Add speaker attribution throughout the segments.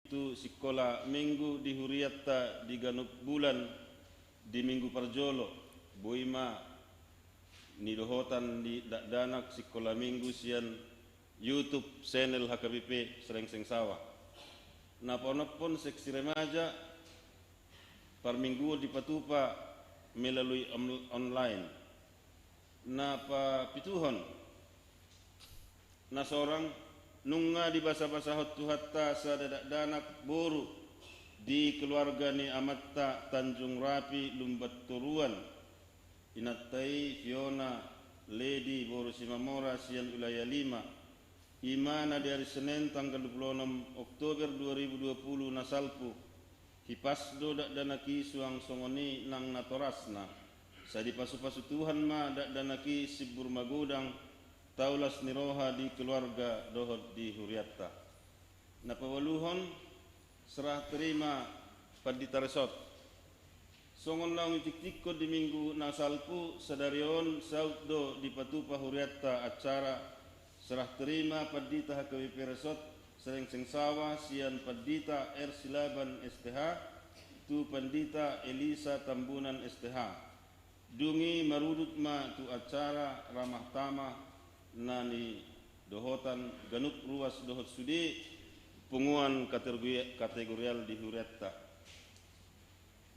Speaker 1: itu sekolah minggu di Huriatta di ganuk bulan di minggu parjolo boima ni dohotan di danak sekolah minggu sian YouTube channel HKBP Srengseng Sawah. Napon seksi remaja par minggu di Patupa melalui online. Napa pituhon na seorang nunga di basa-basa hotu hatta sadadak danak boru di keluarga ni Amatta Tanjung Rapi Lumbat Turuan inatai Fiona Lady boru Simamora sian wilayah 5 imana di hari Senin tanggal 26 Oktober 2020 nasalpu hipasdo dak danaki suang songoni nang natorasna sadi pasu-pasu Tuhan ma dak danaki sibur magodang taulas niroha di keluarga dohot di Huriatta. Napawaluhon serah terima padita resort. Songon laung tiktikko di minggu nasalpu sadarion sauddo di Patupa Huriatta acara serah terima padita HKBP resort Srengseng Sawah sian padita R Silaban STH tu pandita Elisa Tambunan STH. Dungi marudut ma tu acara ramah tamah nani dohotan ganuk ruas dohot sudi punguan kategorial di Huriatta.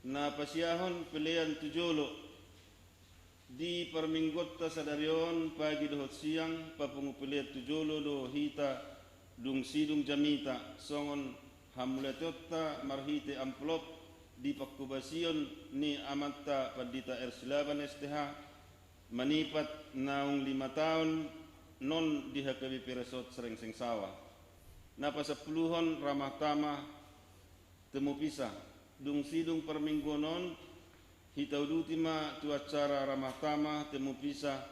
Speaker 1: Na pasiahon pilihan tujolo di perminggotta sadarion pagi dohot siang papungu pilihan tujolo do hita dung sidung jamita songon hamuletotta marhite amplop di pakkubasion ni Amatta padita Ersilaban STH manipat naung 5 tahun non di HKBP Resort Srengseng Sawah. Napa sepuluhon ramah tamah temu pisah. Dung sidung perminggonon hitau dutima tu acara ramah tamah temu pisah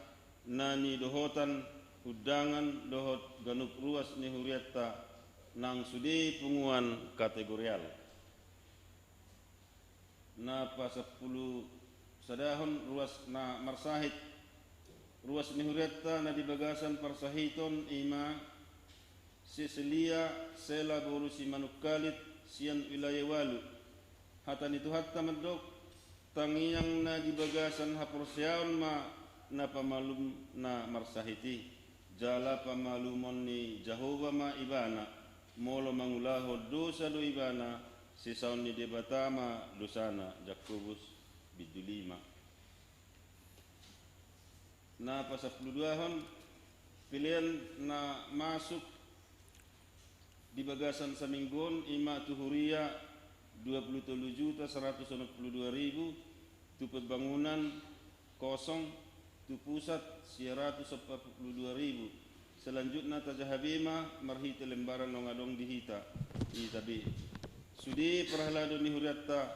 Speaker 1: nani dohotan udangan dohot ganuk ruas ni Huriatta nang sudi punguan kategorial. Napa 10 sadahon ruas na marsahit ruas ni Huriatta na di bagasan parsahiton ima Cecilia Sela borusi Manukalit sian wilayah Walu hatan itu hatta medok tangiyang na di bagasan haporsiaon ma na pamalum na marsahiti jala pamalumon ni Jehova ma ibana molo mangulaho dosa do ibana sisaon ni debatama dosana Jakobus bidulima. Na pasapuluduahon pilihan na masuk di bagasan saminggon ima tuhuria 27.182.000 tu pembangunan kosong tu pusat 142.000 selanjutnya tajahabima marhite lembaran nongadong dihita itabi sudi perhalado ni Huriatta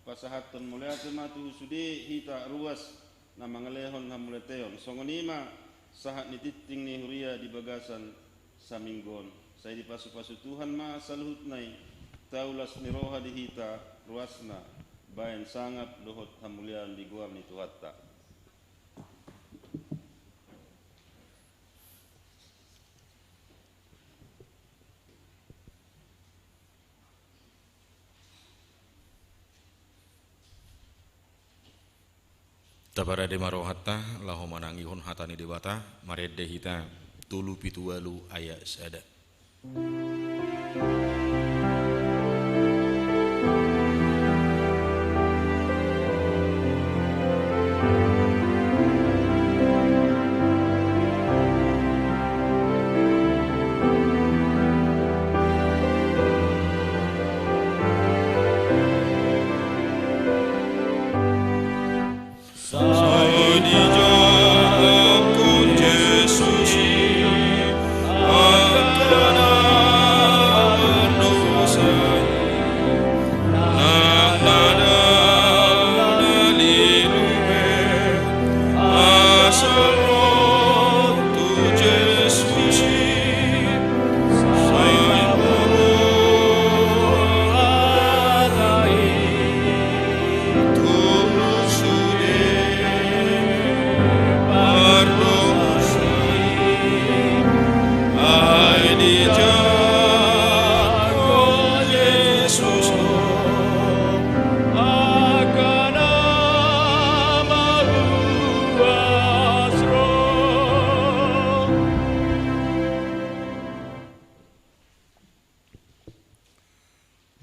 Speaker 1: pasahatan muliate matu sudi hita ruas na mangalehon hamuleteon songonima sahat nititing ni Huria di bagasan saminggon saya di pasu-pasu Tuhan ma saluhut nai taulas niroha di hita ruasna bayan sangat dohot hamulian di guam ni Tuhatta.
Speaker 2: Tabara de marohatta lahu manangihun hatani dewata marede hita tulu pitualu aya sada.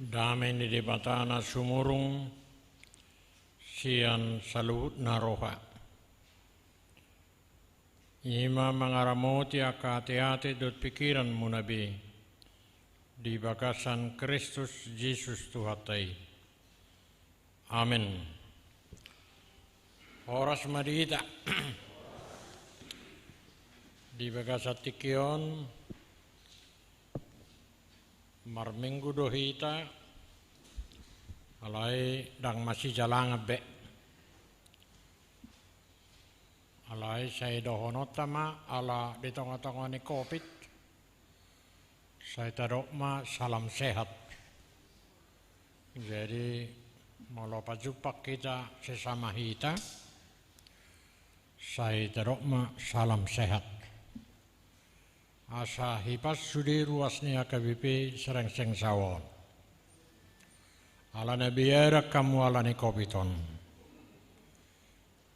Speaker 3: Damen di debatana sumurung sian saluhut naroha. Ima mangaramoti akate-ate dot pikiran munabi di bakasan Kristus Yesus Tuhatai. Amin. Horas madita di bagasatikion marminggu dohita alai dang masih jalan be alai saya dohonotama ala di tengah-tengah ni covid saya tarokma salam sehat. Jadi malah pajupak kita sesama kita saya tarokma salam sehat. Asa hipas sudi ruasnya KBP Serengseng Sawon. Ala nabiara kamu ala ni kopiton.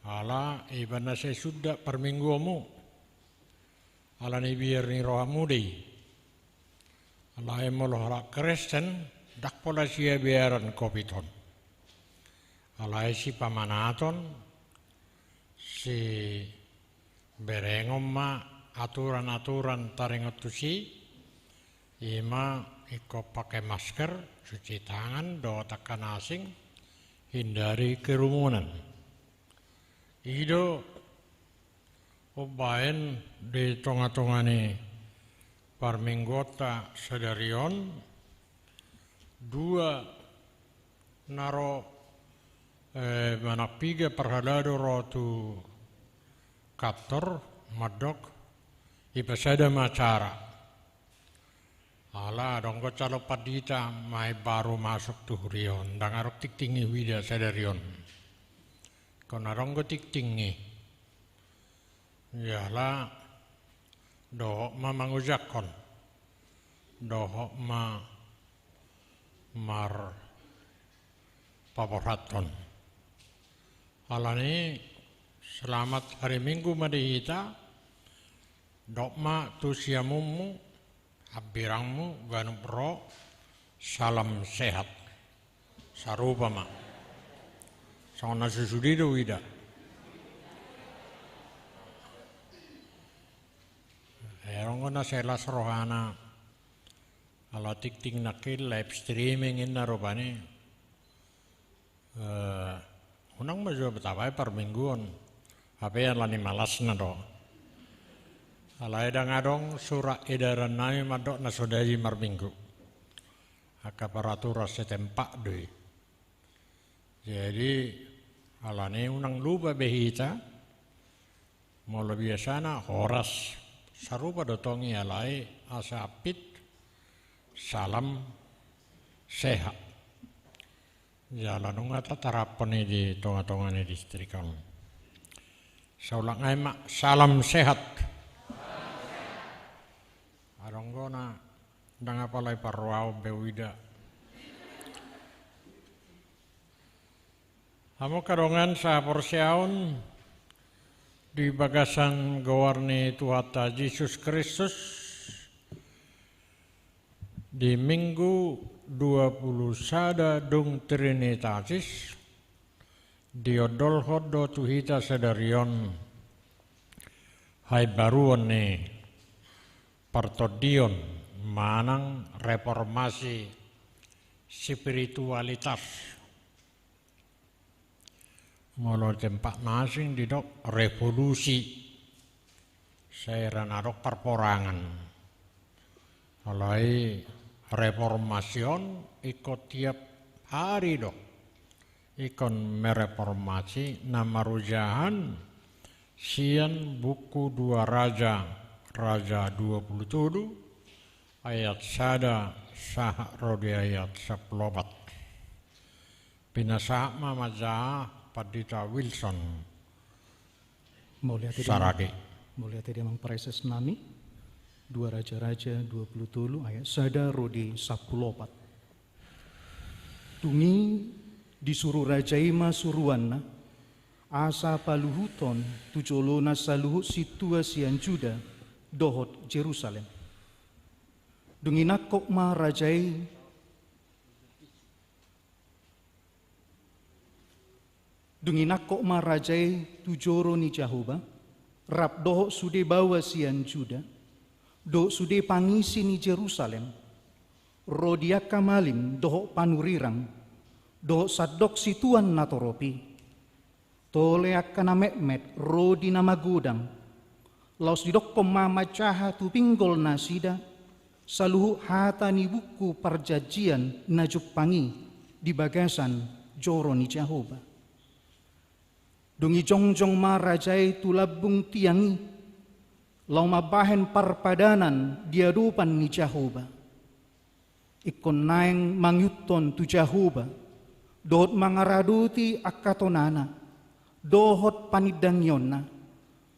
Speaker 3: Ala ibana saya sudah perminggumu. Ala ni biar ni rohamudi. Ala emolohra Kristen dak pola sia biaran kopiton. Ala si pamanaton si berengom ma aturan-aturan taringotusi ima iko pakai masker, cuci tangan, do tekan asing, hindari kerumunan. Ido obain di tengah-tengah ni parminggota sedarion dua naro manapiga perhalado rotu kaptor madok ipasada macara. Ala dongko calo padita mai baru masuk tuhurion. Dangarok tiktingi wida sadarion. Kona rongko tiktingi. Yala dohok ma mangujakon. Dohok ma mar paporaton. Ala ni selamat hari Minggu madihita. Dokma tusiamumu, habirangmu, ganupro, salam sehat. Sarupa ma. Sauna susudido wida. Erongona selas rohana. Ala tikting nakil live streaming inna robani. Unang majuwa betawai per mingguan. Apa yang lani malas na do. Alai dangadong surat edaran nai madok nasodai marminggu. Akaparatura setempak doi. Jadi alane unang lupa behita. Mula biasana horas sarupa dotongi alai asapit salam sehat. Jalan ungata tarapani di tengah-tengah ni distrikan. Saulang aimak salam sehat. Aronggona dangapalai parwau bewida. Amo karongan sa porsiaun di bagasan gawarni Tuhata Yesus Kristus di Minggu 20 sada dung Trinitatis diodol hodo tuhita sedarion hai baruan ni Partodion manang reformasi spiritualitas. Molo tempat masing didok revolusi. Saya ranarok perporangan. Alai reformasion ikut tiap hari dok. Ikon mereformasi nama rujahan sian buku dua raja. Raja 27 ayat sada sah rodi ayat 14. Pinasa mamaja padita Wilson Sarade.
Speaker 4: Mulia tadi memang preses nami dua raja-raja 27 ayat sada rodi 14. Tungi disuruh rajaima suruanna asa paluhuton tujolona saluhut situasian Juda dohot Jerusalem. Dunginak kokma rajai Dunginakko marajai tujoro ni Jahoba, rap doho sude bawa sian Juda, do sude pangisi ni Jerusalem, rodiaka malim doho panurirang, doho sadok situan natoropi, tole akana mekmet rodi nama gudang, laus didokko mama caha tu pinggol nasida, saluhu hata ni buku perjanjian najupangi di bagasan joro ni Jahoba. Dungi jongjong marajai tulabung tiangi, lau mabahen parpadanan diadupan ni Jahoba. Ikon naeng mangyuton tu Jahoba, dohot mangaraduti akatonana, dohot panidangyonna,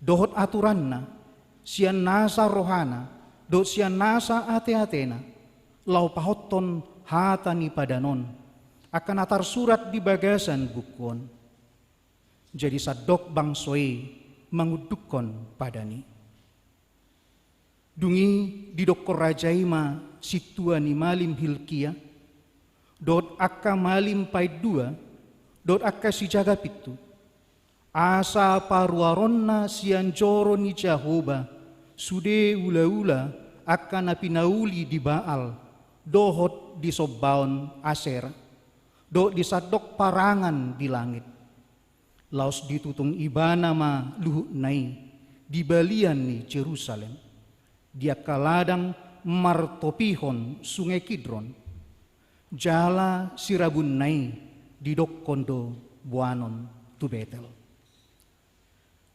Speaker 4: dohot aturanna, sian nasa rohana, dohot sian nasa ate-atena, lau pahoton hatani padanon, akan atar surat di bagasan bukuon. Jadi sadok bangsoi mangudukon padani. Dungi didokor rajaima situani malim Hilkia, dot akka malim paidua, dot akka si jaga pitu. Asa paruaronna sian joro ni Jahoba, sude ula-ula akka napinauli di Baal, dohot di Sobaon Aser, dot di sadok parangan di langit. Laos ditutung ibana ma luhut nai di balian ni Jerusalem, dia kaladang martopihon sungai Kidron, jala sirabun nai di dokkondo buanon tu Betel.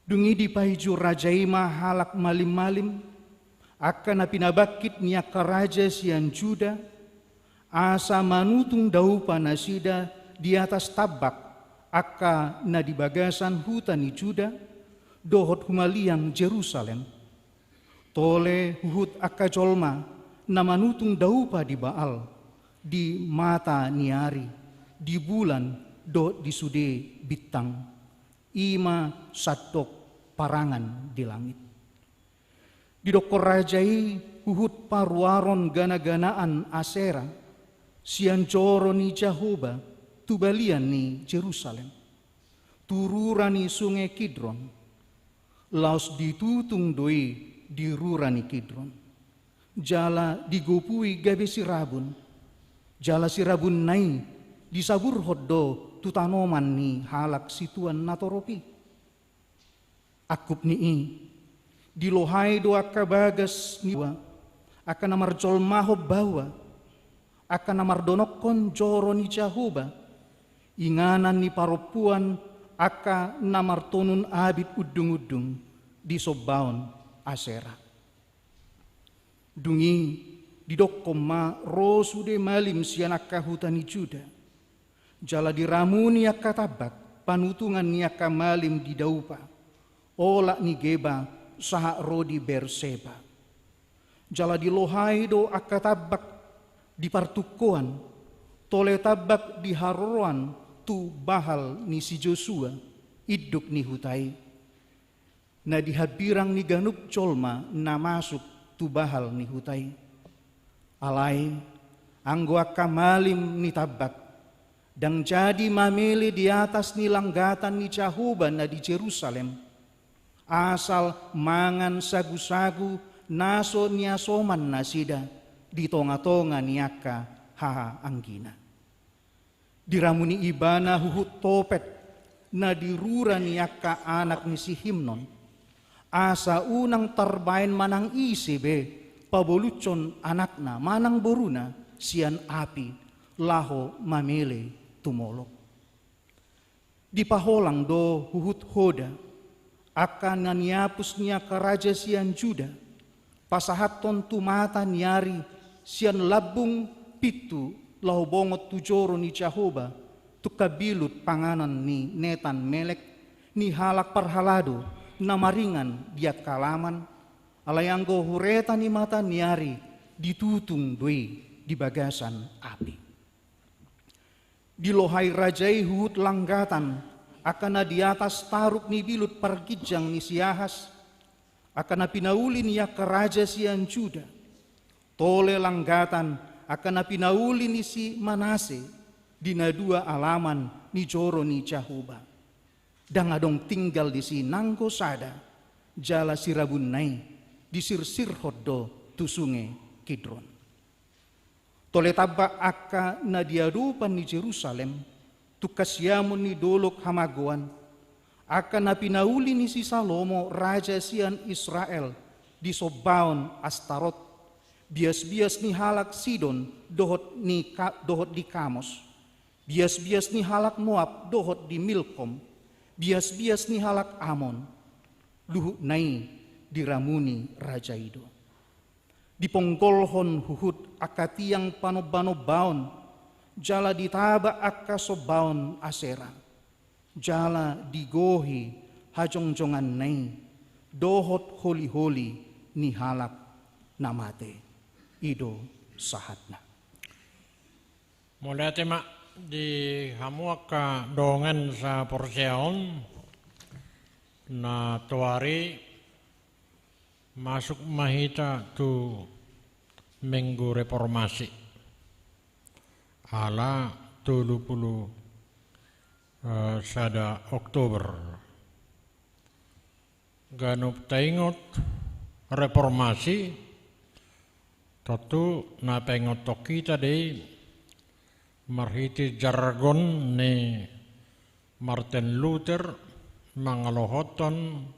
Speaker 4: Dungi di pahiju rajaima halak malim-malim, akan napinabakit niya karaja sian Juda, asa manutung daupa nasida di atas tabak, akka na di bagasan hutan ni Juda, dohot humaliang Jerusalem. Tole huhut akka jolma na manutung daupa di Baal, di mata niari, di bulan dohot di sude bintang, ima sadok parangan di langit. Di dokor rajai huhut paruaron gana-ganaan Asera, sian joro ni Jahoba, tubalian ni Jerusalem, tururani sungai Kidron, laos ditutung doi di rurani Kidron, jala digopui gabe sirabun, jala sirabun nai disabur hoddo tutanoman ni halak situan natoropi. Akup ni dilohai doa kabagas niwa, akan namar jol mahob bawa, akan namar donokon joro ni Jahoba, inganan ni paropuan aka namar tonun abit udung-udung di Sobaon Asera. Dungi didokkom ma rosude malim sianaka hutani Juda, jala diramuni aka tabak panutungan ni aka malim di daupa, ola ni Geba saha rodi Berseba, jala dilohai do aka tabak di partukoan, tole tabak di haroan tu bahal ni si Joshua, iduk ni hutai, na dihabirang ni ganuk colma na masuk tu bahal ni hutai. Alai anggo akka malim ni tabak, dang jadi mamele di atas ni langgatan ni Jahoba na di Jerusalem, asal mangan sagu-sagu naso niasoman nasida di tonga-tonga niaka haha anggina. Diramuni ibana huhut topet na dirura niaka anak ni si Himnon, asa unang tarbain manang isibe pabolucon anakna manang boruna sian api laho mamele tumolok. Dipaholang do huhut hoda akan naniapus niaka raja sian Juda, pasahaton tumata niari sian labung pitu lau bongot tujoro ni Jahoba, tukabilut panganan ni Netan Melek, ni halak parhalado, namaringan dia kalaman, alayanggo hureta ni mata niari, ditutung doi di bagasan api. Dilohai rajai huhut langgatan, akana di atas taruk ni bilut pargijang ni Siahas, akana pinauli niya karaja sian Juda, tole langgatan, akan pinauli ni si Manase dina dua alaman ni joro ni Jahoba, Dan adong tinggal di sinangko sada, jala sirabun nai, di sir hoddo tu sungai Kidron. Tole tabba akka na diadupan ni Jerusalem, tu kasyamun ni dolok hamaguan, akka na pinauli ni si Salomo, raja sian Israel, di sobaon Astarot, bias-bias ni halak Sidon, dohot di Kamos, bias-bias ni halak Moab, dohot di Milkom, bias-bias ni halak Amon, luhuk nai diramuni raja itu. Diponggolhon huhut akatiang panobaon, jala ditaba akka sobaon Asera, jala digohi hajongjongan nai, dohot holi-holi ni halak namate, ido sahatna.
Speaker 3: Mulai tema di hamuaka dongan sa porseon na tuari masuk mahita tu minggu reformasi ala 30 sada Oktober ganup taingot reformasi tentu na pengot kita deh marhiti jargon ni Martin Luther mangalohoton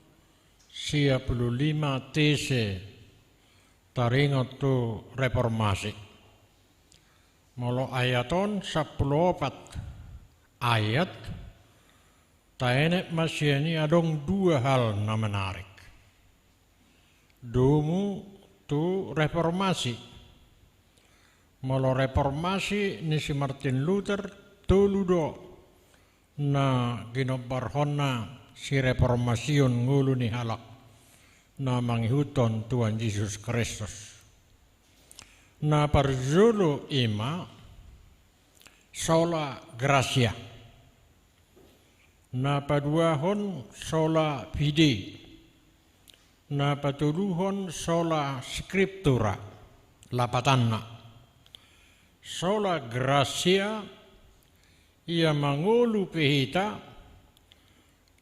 Speaker 3: 55 tese taringot tu reformasi. Molo ayaton 14 ayat taenek masyani adong dua hal na menarik. Dumu tu reformasi. Molo reformasi ni si Martin Luther tuludo na ginobarhonna si reformasion ngulu ni halak na manghuton Tuhan Yesus Kristus. Na parjulu ima sola gracia. Na paduahon sola fide. Na patuluhon sola scriptura lapatanna. Sola gracia ia mangulu pehita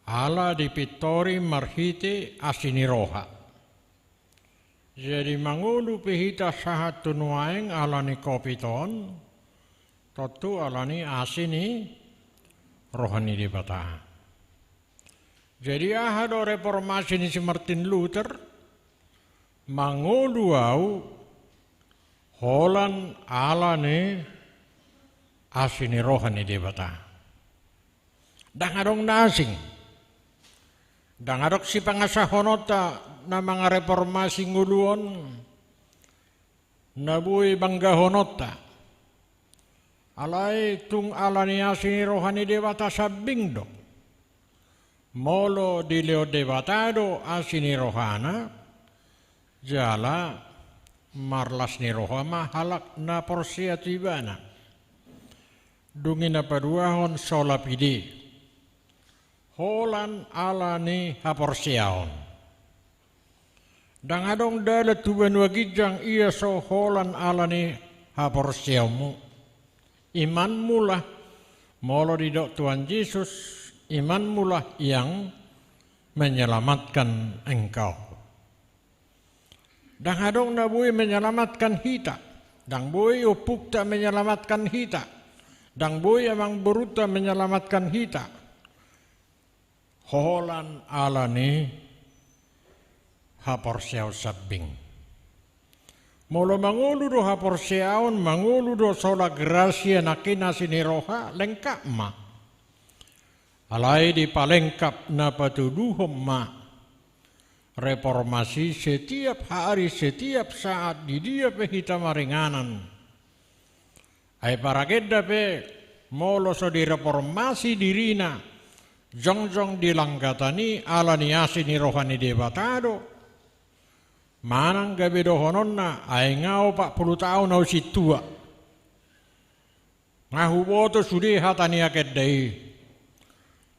Speaker 3: ala dipitori marhite asiniroha. Jadi mangulu pehita sahat tunuaeng ala ni kopiton, totu ala ni asini rohani dibata. Jadi ahado reformasi ni si Martin Luther, mangulu au holan ala ni asini rohani dibata. Dangadong nasing. Dangadok si pangasahonota na mga reformasi nguluon nabuhi banggahonota alay tung alania sini rohani dewata sabingdo molo di leo devatado asini rohana jala marlas ni rohama halak na porsiatibana dungin na paduahon solapidi holan alani haporsiaon. Dangadong dalat tuban wagijang iya so holan alani haporsiamu. Iman mula molo didok Tuhan Yesus, iman mula yang menyelamatkan engkau. Dangadong nabui menyelamatkan hita, dang bui upukta menyelamatkan hita, dang bui emang beruta menyelamatkan hita. Holan alani haporsiaw sabing. Molo mangulu do haporsiaon, mangulu do sola gracia nakina siniroha lengkap ma. Alai di palengkap na patuduhom ma. Reformasi setiap hari, setiap saat di dia pehita maringanan. Ay paragedda pe molo so di reformasi dirina. Jongjong dilanggatani ala niasi ni rohani debatado. Manang gabi dohononna ay ngau 40 tahun au situa. Ngahu boto sudi hatani akedai.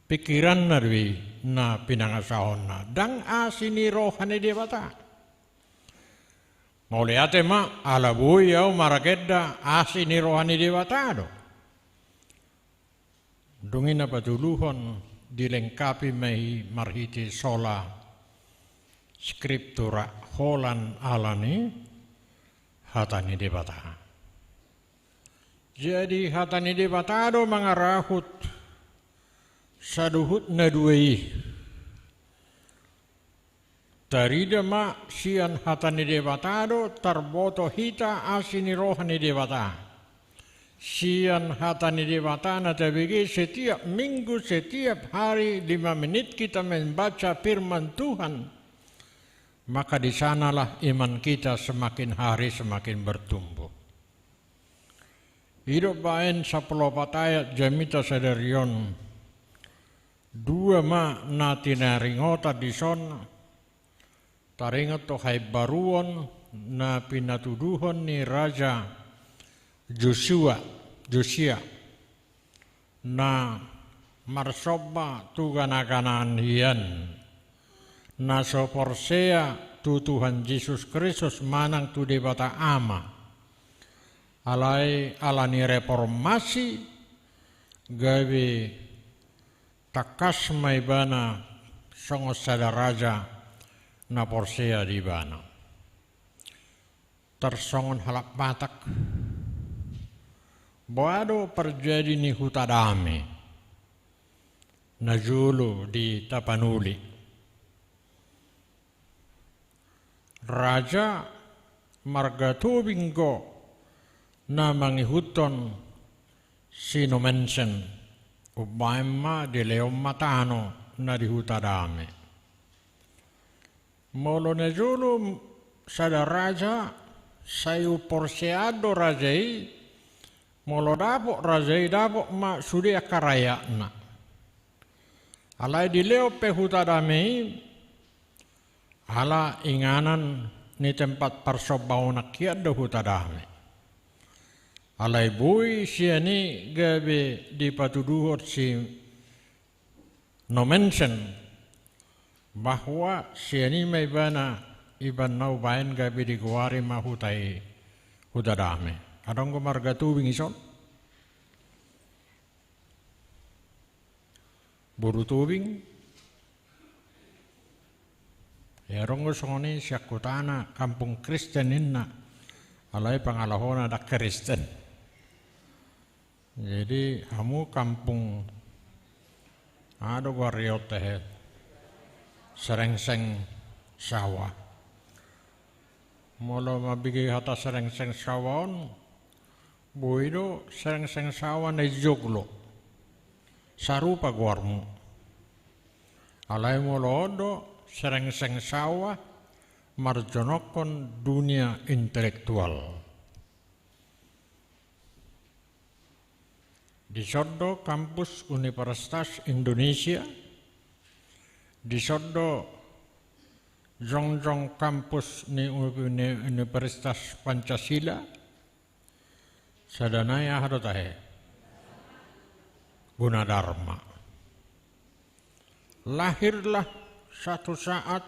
Speaker 3: Pikiran narwi na pinangasahonna. Dang asini rohani debata. Mau lihat ma ala buyau marakedda asini rohani debatado. Dungin apa tuluhon dilengkapi mai marhiti sola scriptura holan alani hatani debata. Jadi hatani debata do mangarahut saduhut na duai tarida ma sian hatani debata do tarboto hita asini rohani debata. Sian hatani debata na tabigi setiap minggu, setiap hari 5 menit kita membaca firman Tuhan, maka di sanalah iman kita semakin hari semakin bertumbuh. Hidup bain 10 ayat jamita sadarion 2 ma natina ringota di son taringat to hai baruon na pinatuduhon ni Raja Josia na marsoba tu ganaganan hian na soporsea tu Tuhan Yesus Kristus manang tu debata ama alani reformasi gawe takas mai bana songos sadaraja na porsea di bana tersongon halak batak Boado perjadi ni hutadame najulu di Tapanuli. Raja Margatubinggo na mangihuton sino mensen ubaima di Leon Matano na di hutadame. Molo najulu sada raja sayu porseado rajai molo dapok rajai dapok ma sudia karaya na. Alai di leo pehutadamei ala inganan ni tempat persobau nakiat do hutadame. Alai bui siani gabe di patuduhot si no mention bahwa siani may bana iban nau bain gabe di guari mahutai hutadame. Adong ko marga tubing ison. Buru tubing. Yarong ko songoni siya kutana kampung Kristen inna. Alay pangalahona da Kristen. Jadi kamu kampung ado gwariyot tehe serengseng sawah. Molo mabigi hata serengseng sawon. Boido serengseng sawah na joglo. Sarupa guarmu. Alay molodo serengseng sawah marjonokon dunia intelektual. Di sodo kampus Universitas Indonesia, di sodo jongjong kampus ni Universitas Pancasila, sadanaya hadotahe Gunadarma. Lahirlah satu saat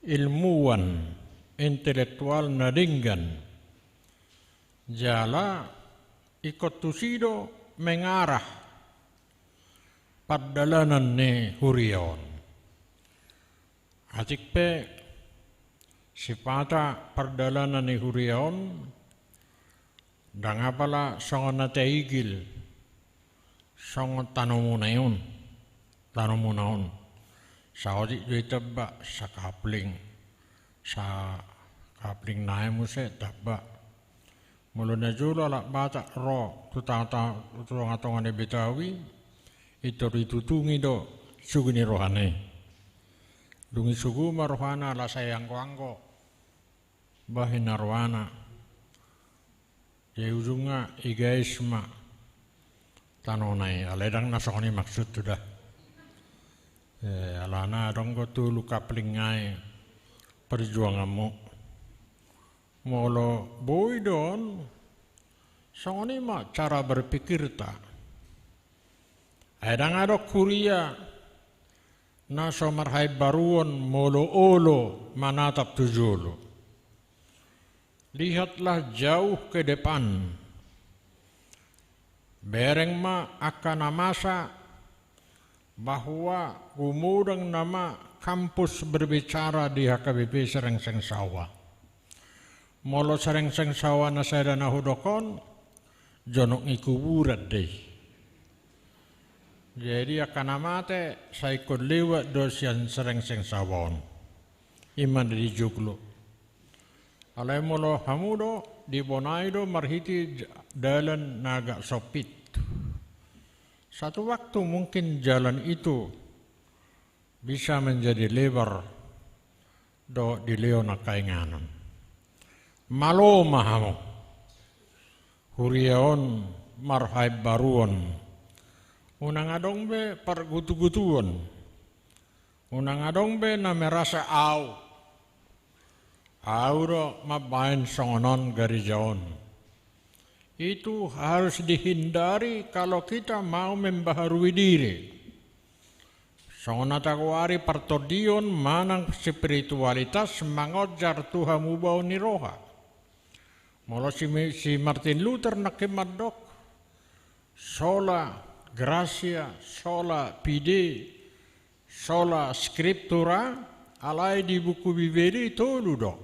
Speaker 3: ilmuwan intelektual nadinggan jala ikut tusido mengarah pardalanan ni hurion. Atik pe sipata pardalanan ni hurion dan apala songon na teigil songon tanomunayon sa odi doy taba sa kapling nae mo se taba mulo na julo ala bata ro tutang-tungan ni Betawi ito ritutungi do sugu ni rohane dungi sugu marohana ala sayang ko bahin narwana ya ujungnya igaisma tanonai aledang nasokoni maksud sudah alana donggo tu luka pelingai perjuanganmu molo boydon songoni ma cara berpikir ta adang adok kuria naso marhai baruon molo olo manatap tujulu. Lihatlah jauh ke depan. Bereng ma akan masa bahwa gumudang nama kampus berbicara di HKBP Serengseng Sawah. Molo Serengseng Sawah na saya dan hudokon, jonok ikuburat deh. Jadi akan amate saya ikut lewat dosian Serengseng Sawah. Iman di juglo. Alai molo hamudo di Bonaido marhiti dalan naga sopit. Satu waktu mungkin jalan itu bisa menjadi lebar do di leona kainganan. Malo mahamu huriaon marhaib baruon unang adong be pargutu-gutuon unang adong be na merasa au do mabain songonon garijaon. Itu harus dihindari kalau kita mau membaharui diri. Songonatakwari partodion manang spiritualitas mangojar Tuhan mubau niroha. Mula si Martin Luther nakimadok sola gracia, sola fide, sola scriptura alai di buku bibeli tolu dok.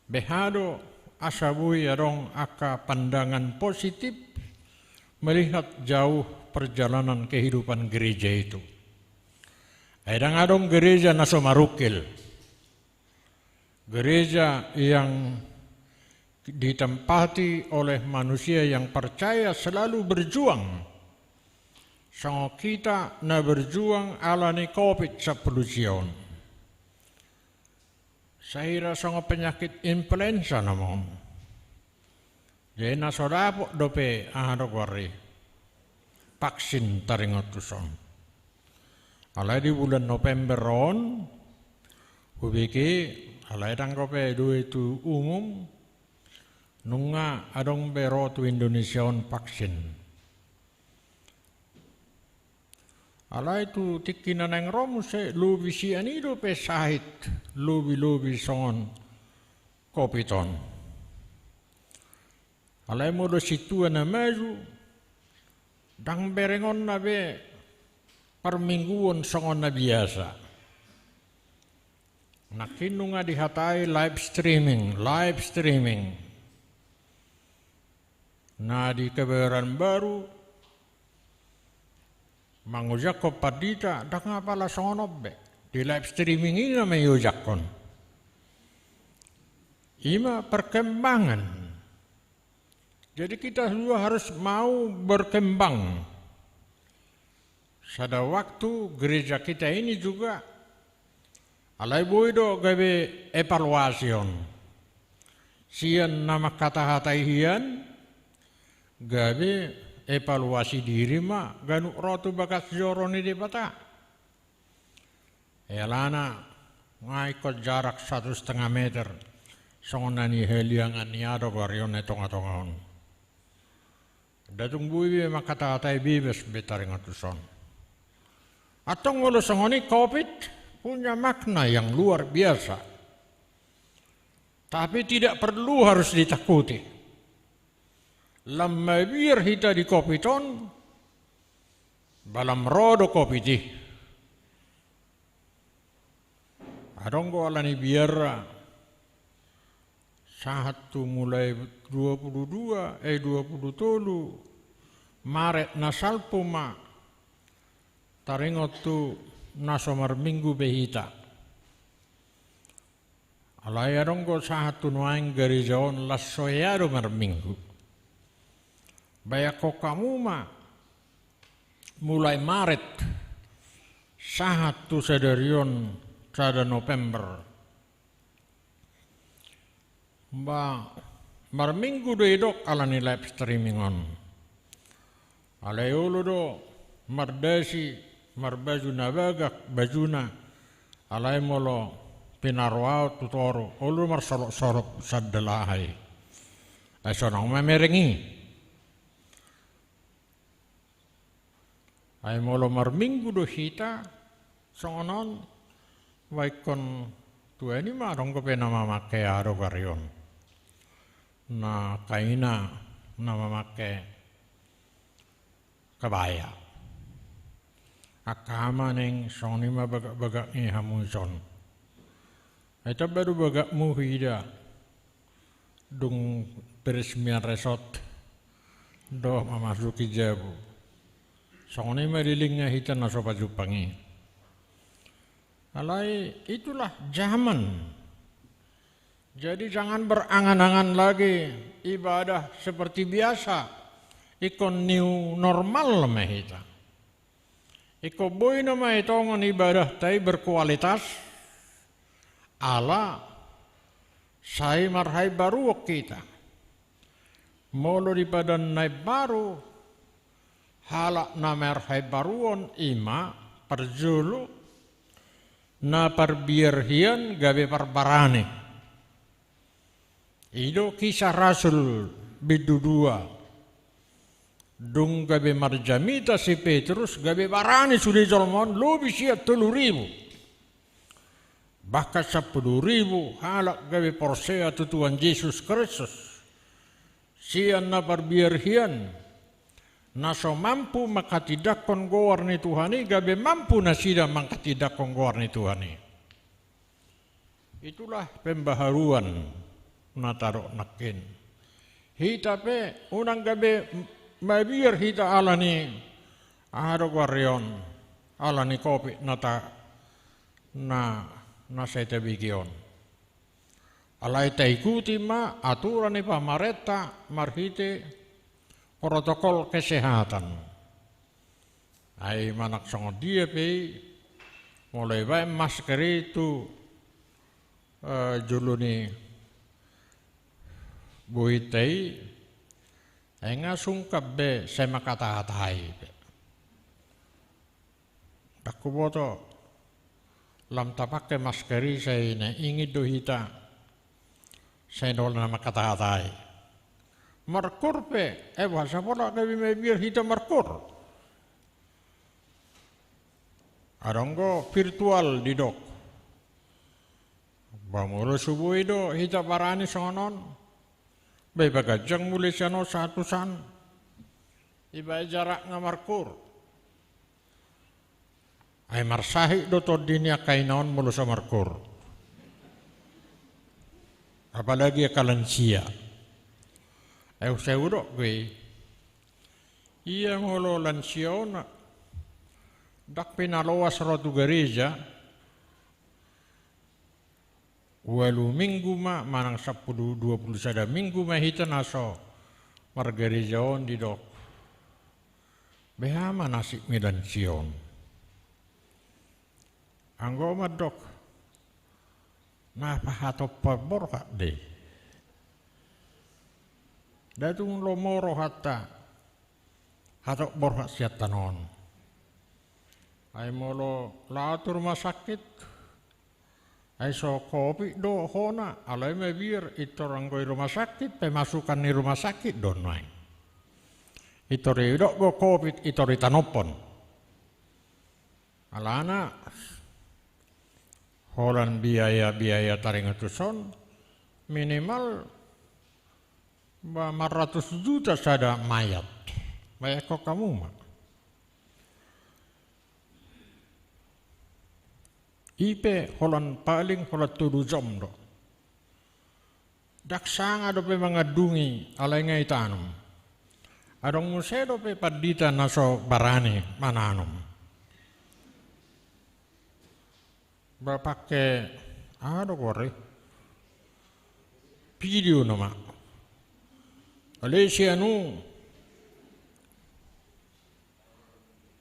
Speaker 3: Behado asabui adong aka pandangan positif melihat jauh perjalanan kehidupan gereja itu. Edang adong gereja nasomarukil, gereja yang ditempati oleh manusia yang percaya selalu berjuang. Sango kita na berjuang alani COVID-19. Saya rasa penyakit influenza namon. Jadi nasodapo dope ahadogwari vaksin taringotuson. Alai di bulan November ron, hubiki alai tangkope dua itu umum, nunga adong bero tu Indonesiaon vaksin. Alai tu tikinan yang romu se lubi sian itu pe sahit lubi songon kopiton. Alai modo situan na maju dang berengon na be permingguan songon na biasa. Nakinunga dihatai live streaming. Na di Kebayoran Baru mangujak ko padita dak ngapala songonobe di live streaming ini namanya yujakon. Ima perkembangan. Jadi kita semua harus mau berkembang. Pada waktu gereja kita ini juga alai boido gawe evaluasion. Sian nama kata hatai hian gawe evaluasi diri mah ganu rotu bakas joroni di bata. Elana ngaikot jarak 1,5 meter songonani heliangan niado garion etong-atongon. Datung bui makata hatai bibes betaringatuson. Atau ngolo songoni COVID punya makna yang luar biasa. Tapi tidak perlu harus ditakuti. Lamma biar hita di kopiton, balam rodo kopiti. Adong ko alani biar satu mulai 22 Maret nasalpuma taringot tu nasomar minggu behita. Alai adong ko satu nuaing garijaon lasoyado mar minggu. Bayak ko kamu ma mulai Maret satu sedarion sada November. Mar minggu do idok alani live streaming on. Alai ulu do mardasi marbaju nabagak bajuna alai molo pinarwao tutoro ulu mar sorok saddelahai. Asonong memerengi. Ay molo mar minggu do hita songonon waikon tueni marong ko penama make aro garion. Na kaina nama make kabaya. Akama neng sonima bagak-bagak ni hamuson. Ito baru bagak muhida dung peresmian resort do memasuki jabu. Sonima dilingnya hitan naso pajupangi. Alai itulah zaman. Jadi jangan berangan-angan lagi ibadah seperti biasa. Ikon new normal mahita. Iko boy nama itongan ibadah tay berkualitas. Ala say marhay baru kita. Molo di badan naik baru. Halak na marhay baruon ima perjulu. Na perbierhian gabe perbarane. Ido kisah Rasul bidudua. Dung gabe marjamita si Petrus gabe barani sudi jolmon lobi siat 3.000. Bahkan 10.000 halak gabe porsea tu Tuhan Yesus Kristus. Sian na perbierhian. Naso mampu maka tidak konggowar ni Tuhani gabe mampu na sida maka tidak konggowar ni Tuhani. Itulah pembaharuan natarok nakin. Hita pe unang gabe mabir hita alani ado gwarion alani kopi nata na sete bigion. Alai ta ikuti ma aturan ni pamareta marhite protokol kesehatan. Ai manak sangat dia pe mulai bae masker itu juluni buitei enga sungkap be sema kata-katai be. Aku boto lam tapak ke maskeri saya ini ingin dohita saya nol nama kata-katai. Markur pe bahasa pola kami biar hita markur. Aronggo virtual di dok. Bamulu subuh itu hita parani songonon. Baik bagajang mulai siano satusan. Iba jarak ngamarkur. Ay marsahi do todinya kainon mulu samarkur. Apalagi kalansia. Ay saya udok gue. Iya mulu lansia na. Dak pinalawas rotu gereja. Walu minggu ma manang 10-20 sada minggu ma hita naso margerejaon di dok. Behama nasib medan sion. Anggo ma dok. Napa hato paborka deh. Datung lomoro hatta. Hato borka siatanon. Ay molo latur rumah sakit. Ay so kopi do hona alai mebir itu ranggoi rumah sakit pemasukan ni rumah sakit don naik. Itu ridok go kopi itu ritanopon. Alana holan biaya taring atuson minimal 400 juta sada mayat. Baik kok kamu mah. Ipe holan paling holat 7 jam do. Daksanga do pe mangadungi alay nga itanum. Adong musedo pe padita naso barani mananum. Bapake ado kore video nama. Alay sianu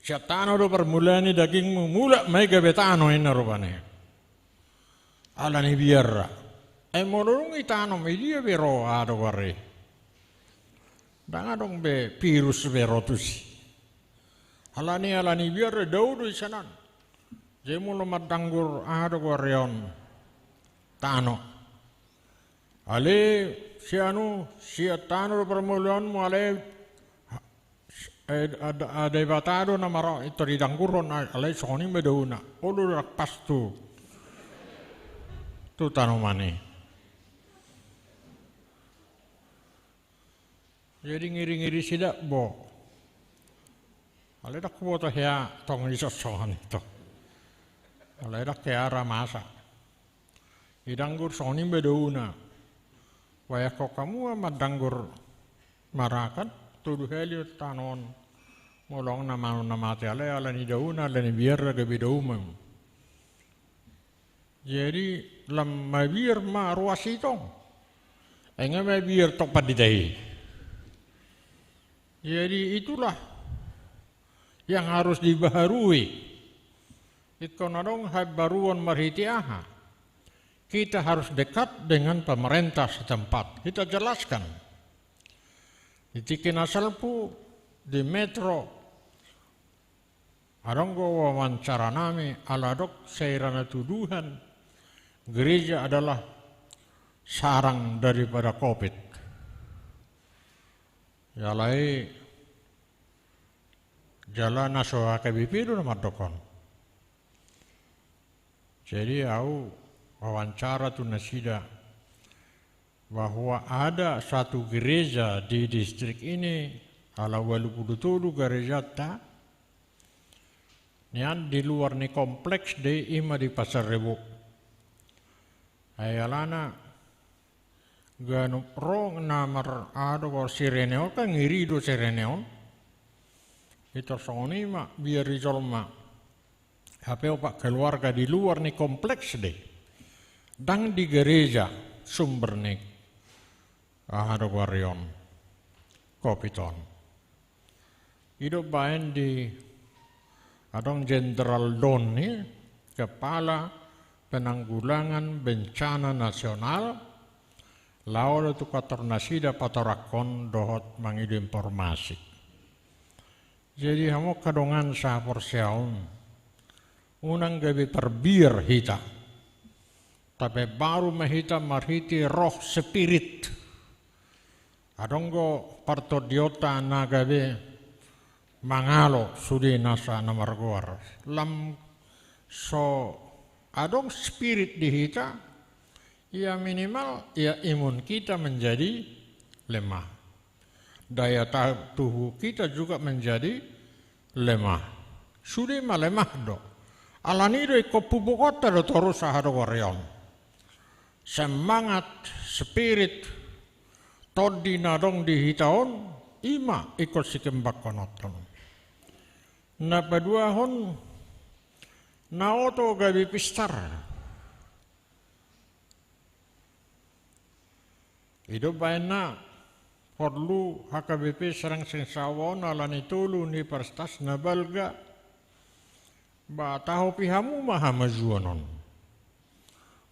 Speaker 3: Syatano do permulani dagingmu mula mai gabetano ina rupane. Ala ni biarra. Molorung itano me dia bero ado warre. Dangadong be virus berotus. Ala ni biarra daudu isanan. Jemulo madanggur ado warreon. Tano. Ale sianu siatano do permulan mu ale ada batado na maro ito ridangguron alay soni meduna ulu rak pastu tu tanumani jadi ngiri-ngiri sidak bo Ale dak kuota ya tong isosohan itu. Ale dak ke arah masa. Idanggur soni bedouna. Waya kok kamu amat danggur marakan tuduh helio tanon. Molong nama tiale ala ni dauna ala ni biar ga bedouma. Jadi lam mabir ma ruasitong. Enggak mabir tok paditai. Jadi itulah yang harus dibaharui. Ikonadong habaruan marhitiaha. Kita harus dekat dengan pemerintah setempat. Kita jelaskan. Ditikin asalpu di metro. Adonggo wawancara nami aladok sairana tuduhan. Gereja adalah sarang daripada COVID. Yalai jalan nasional KBP itu nama dokon. Jadi aku wawancara tu nasida bahwa ada satu gereja di distrik ini ala walu kudutudu gereja ta nian di luar ni kompleks de ima di Pasar Rebo ayalana ganu rong namar ado ko sireneon kan ngiri do sireneon itu soni mak biar rizolma HP opak keluarga di luar ni kompleks deh dang di gereja sumber nih ada warion kopiton hidup bain di adong Jenderal Don nih kepala penanggulangan bencana nasional lalu tu kator nasida patorakon dohot mangidu informasi. Jadi kamu kadongan sapor siaun, unang gabi perbir hita, tapi baru mahita marhiti roh spirit. Adonggo partodiota nagabe mangalo sudi nasa namarguar. Lam so adong spirit di hita, ya minimal ya imun kita menjadi lemah. Daya tubuh kita juga menjadi lemah. Sudah lemah do. Alani do kopubukota do terus sahado warion. Semangat, spirit, todi nadong di hitaon, ima ikut sikembak konoton. Napa dua hon, naoto gabi pistar. Hidup baina. Perlu HKBP serang sensawon alani tulu ni perstas nabalga ba tahu pihamu maha mazuanon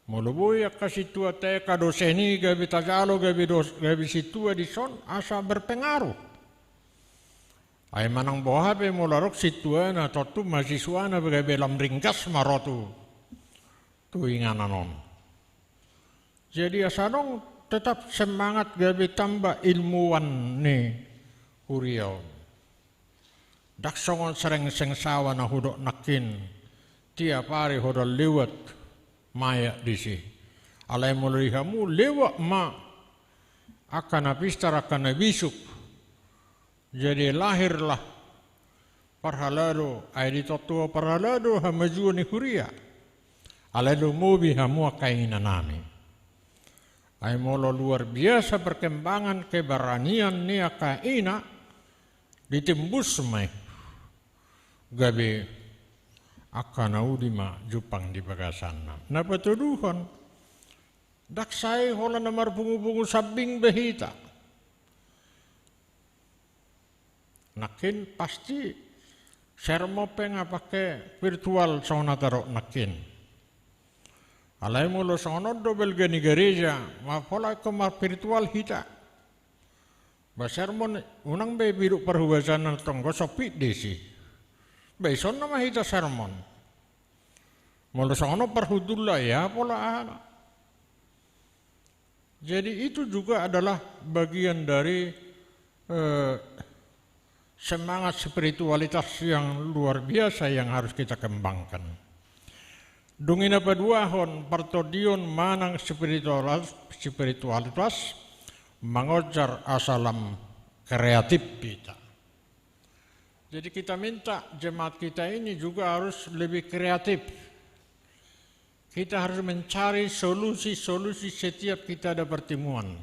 Speaker 3: muluboy akasitua te kadoseni gabi tagalo gabi situa di son asa berpengaruh ay manang bohabe mularok situa na totu mahasiswa na gabi lam ringkas marotu tuingananon jadi asanong tetap semangat gabi tambah ilmuwan ni uriau. Dak songon sereng sengsawa na hudok nakin tiap hari hodol lewat maya disi. Alai mulai kamu lewat ma akan apistar akan abisuk. Jadi lahirlah parhalado ay ditotua parhalado hamaju ni huria. Alai do mobi hamu akaina nami. Ay molo luar biasa perkembangan keberanian ni akaina ditembus mai gabi akana udima Jepang di bagasana. Napa tuduhan dak sai hola namar bungu-bungu sabing behita. Nakin pasti sermopeng apake virtual sauna tarok nakin. Alai mulo sono dobel gani gereja, ma pola kemar virtual hita. Basermon unang be biru perhugasan tonggo sopi desi. Beson nama hita sermon. Mulo sono perhudullah ya pola ana. Jadi itu juga adalah bagian dari semangat spiritualitas yang luar biasa yang harus kita kembangkan. Dungin apa dua hon partodion manang spiritualitas mengojar asalam kreatif kita. Jadi kita minta jemaat kita ini juga harus lebih kreatif. Kita harus mencari solusi-solusi setiap kita ada pertemuan.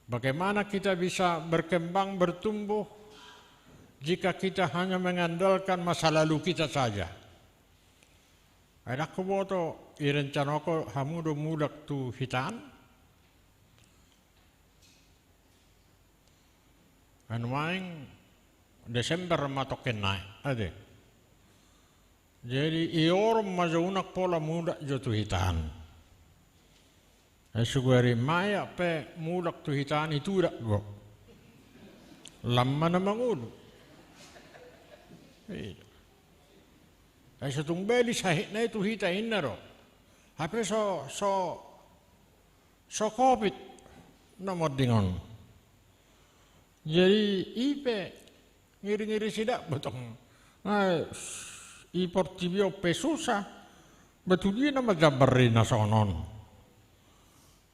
Speaker 3: Bagaimana kita bisa berkembang, bertumbuh jika kita hanya mengandalkan masa lalu kita saja. Ada kuboto irencana ko hamudo mulak tu hitaan. Anuaing Desember matokin naik, ada. Jadi ior mazunak pola muda jotu hitaan. Esugari maya pe mulak tu hitaan itu dak go. Lama na mangulo. Ay satung beli sahit na itu hitain na ro. Hape so COVID na modingon. Jadi ipe ngiri-ngiri sidak betong. Iportibio pesusa betul dia nama jabarin nasonon.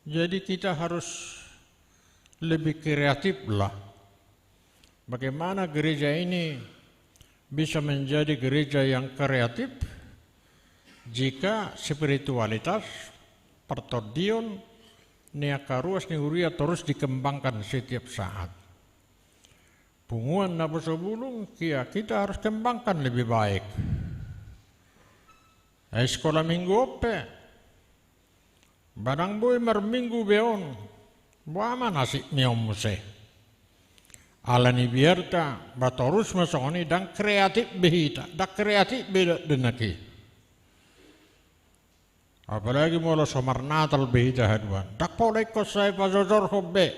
Speaker 3: Jadi kita harus lebih kreatif lah. Bagaimana gereja ini bisa menjadi gereja yang kreatif jika spiritualitas, pertodion, niakaruas, niuria terus dikembangkan setiap saat. Punguan nabo sebulung kita harus kembangkan lebih baik. Sekolah minggu ope, barang boy minggu beon, buama nasi miom muse. Alani biarta batorus masoni dan kreatif behita, dak kreatif beda denaki. Apalagi mula somar Natal behita haduan, dak polai kosai pazozor hobbe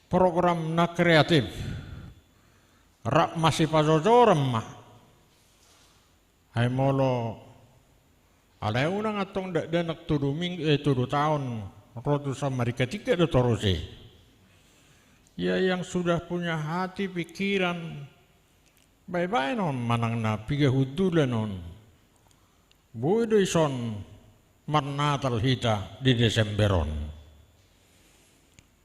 Speaker 3: program na kreatif. Rak masih pazozor mah. Hai molo ada unang atong denak tudu tahun rotu sama ketika do torose. Ya yang sudah punya hati pikiran bye-bye non manang na piga hudulan non. Bodo ison marnatal hita di Desemberon.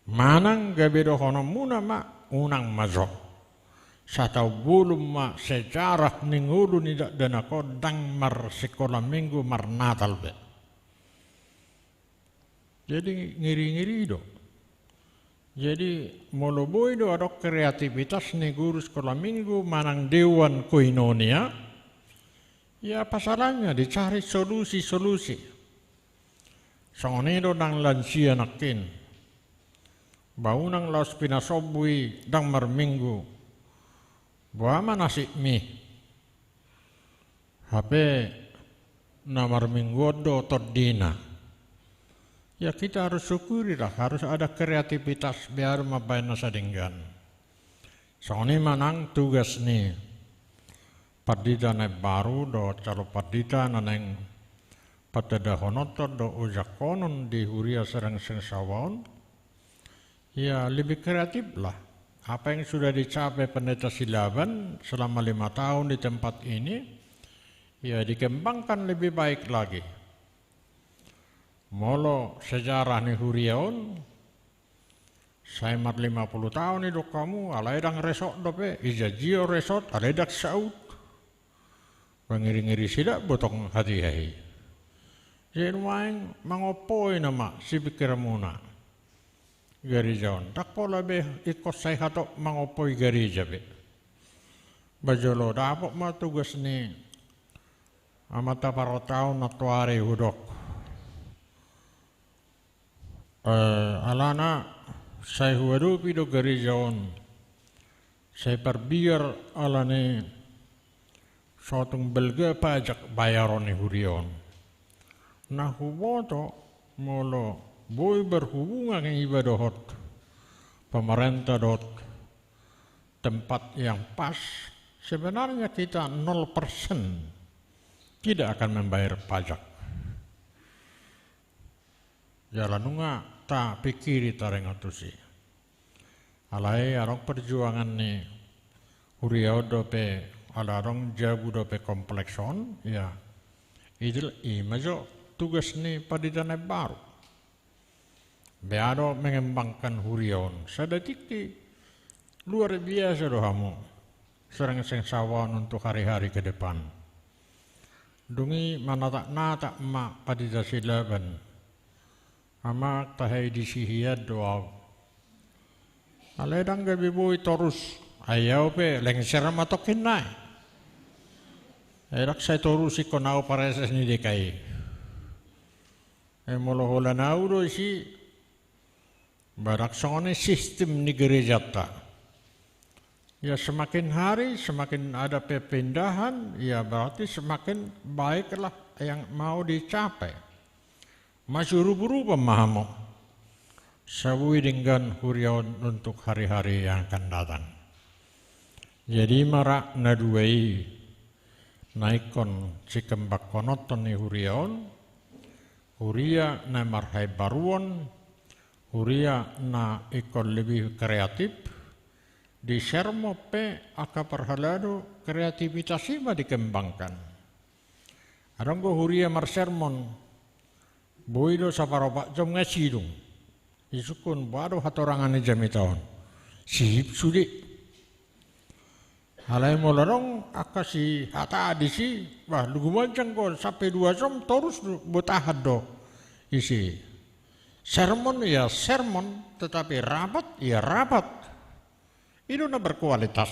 Speaker 3: Manang gabedo hono muna ma unang mazo. Satau bulum ma sejarah ningulu nidak dana kodang mar sekolah minggu mar Natal be. Jadi ngiri-ngiri do. Jadi moloboy do ada kreativitas ni guru sekolah minggu manang dewan koinonia. Ya pasalnya dicari solusi-solusi. Songonido nang lansia nakin. Baunang laos pinasobui dang mar minggu. Buama nasi mie. HP nomor minggu do tordina. Ya kita harus syukuri lah, harus ada kreativitas biar mabain nasa dinggan. Soalnya manang tugas nih. Pardita na baru do calo pardita naneng patada honoto do ujakonon di huria serang sengsawon. Ya lebih kreatif lah. Apa yang sudah dicapai Pendeta Silaban selama 5 tahun di tempat ini, ya dikembangkan lebih baik lagi. Molo sejarah ni huriaon, saya mat 50 tahun itu kamu, alaidang resort dope, ijajio resort, alaidak saud. Pengiri-ngiri sidak botong hati-hati. Jadi main mangopoi nama si pikiramuna. Garijaon, tak pola be ikut saya hatok mangopoi garija be. Bajolo dapat ma tugas ni amata para tahun natuare hudok. Alana saya huadupi do garijaon. Saya perbiar alane suatung belga pajak bayaron ni hurion. Nah huboto molo boy berhubungan dengan ibadah pemerintah dot tempat yang pas, sebenarnya kita 0% tidak akan membayar pajak. Jalanunga tak pikiri tareng atusi. Alai arong perjuangan ni huriau dope alarong jabu dope komplekson ya. Idil imajo tugas ni padidana baru. Beado mengembangkan hurion. Sadatik luar biasa dohamu. sereng sengsawan untuk hari-hari ke depan. Dungi manatak-natak mak padida silaban. Amak tahai disihiyad doa. Aledang gabi boy torus. Ayaw pe lengser matokin na. Erak saya torus ikon au pareses ni dekai. Molo hola nauro isi barak sone sistem ni gereja ta. Ya semakin hari semakin ada perpindahan, ya berarti semakin baiklah yang mau dicapai. Masih rubah-rubah mahamu. Sabui dengan huriaun untuk hari-hari yang akan datang. Jadi marak naduai naikon cikembak konoton ni huriaun, huria na marhai baruan, huria na ikon lebih kreatif, di sermo pe aka perhalado kreativitas ima dikembangkan. Adanggo huria mar sermon, boido saparobak jom ngasidung, isukun baru hatorangan jami tahun, sihip sudik. Halai molarong aka si hata adisi, bah lugumanjang ko sampai 2 jam terus butahan do isi. Sermon ya sermon, tetapi rapat ya rapat. Itu na berkualitas,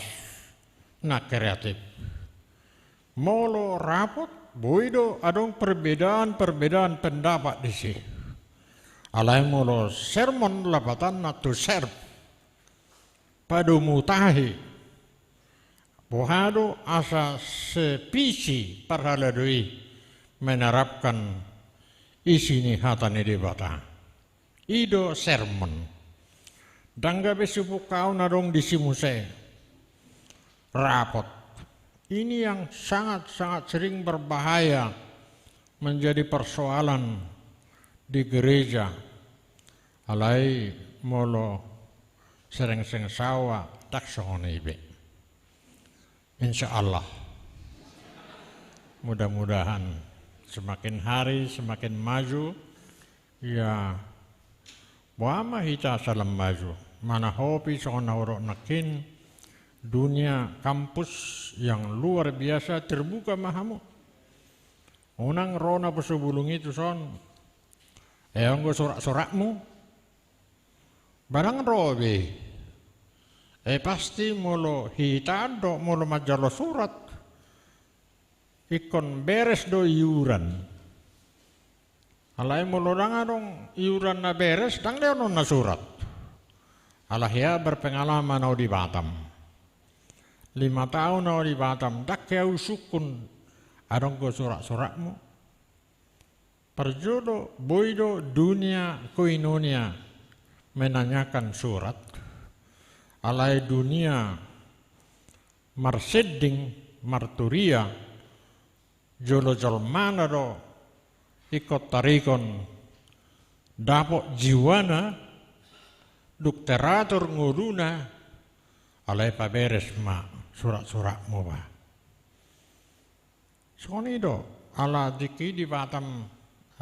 Speaker 3: na kreatif. Molo rapat, boido adong perbedaan pendapat di sini. Alai molo sermon labatan na to serve. Padu mutahi. Bohado asa sepisi parhaladui menerapkan isi ni hatani debata. Ido sermon. Dangga besupuk kau narong di simuse. Rapot. Ini yang sangat-sangat sering berbahaya menjadi persoalan di gereja. Alai molo sering sengsawa tak songonebe. Insya Allah. Mudah-mudahan semakin hari semakin maju. Ya. Wama hita salam maju. Mana hobi sona orok nakin dunia kampus yang luar biasa terbuka mahamu. Unang rona pesubulung itu son. Anggo sorak-sorakmu. Barang robe. Pasti molo hita do molo majalo surat. Ikon beres do iuran. Alai molo dong iuran na beres dang leonon na surat. Alahya berpengalaman au di Batam. 5 tahun au di Batam dak kau sukun adong ko surak-surakmu. Perjodo boido dunia koinonia menanyakan surat. Alai dunia marseding marturia jolo-jol mana do ikut tarikon dapok jiwana dukterator nguduna alai paberes ma surat-surat moba. Soni do ala diki di Batam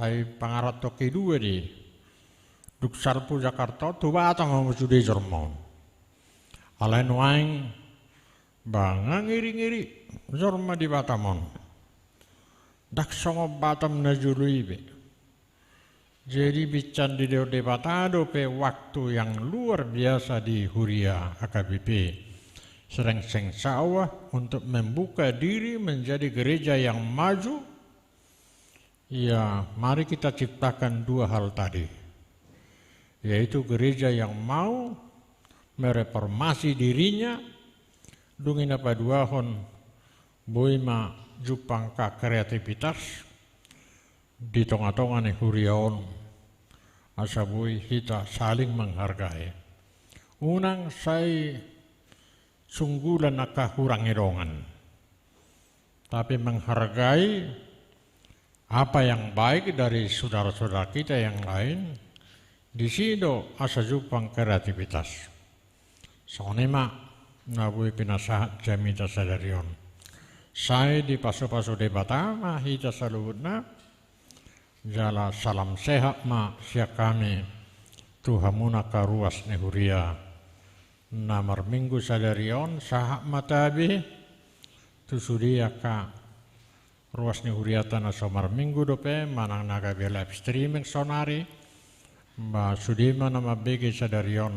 Speaker 3: ai pangarat toki 2 di Duksarpu Jakarta tu Batam mau sudah Jerman. Alai nuaing bang ngiri-ngiri Jerman di Batamon. Dak songo Batam na juluibe. Jadi bican di debatado pe waktu yang luar biasa di Huria AKBP. Sering sengsawa untuk membuka diri menjadi gereja yang maju. Ya, mari kita ciptakan 2 hal tadi. Yaitu gereja yang mau mereformasi dirinya. Dungin apa 2 hon boima jupangka kreativitas di tengah-tengah nih huriaon asabui kita saling menghargai. Unang saya sunggulan nakah hurang erongan, tapi menghargai apa yang baik dari saudara-saudara kita yang lain. Di sido asa jupang kreativitas. Sonema nabui pinasahat jamita sadarion. Saya di paso-paso debatama hita saludna jala salam sehat ma siak kami tuhamuna karuas nehuria namar minggu sadarion sahak matabi tu sudia ka ruas ni huriatan asomar minggu dope manang naga be live streaming sonari ba sudima nama bege sadarion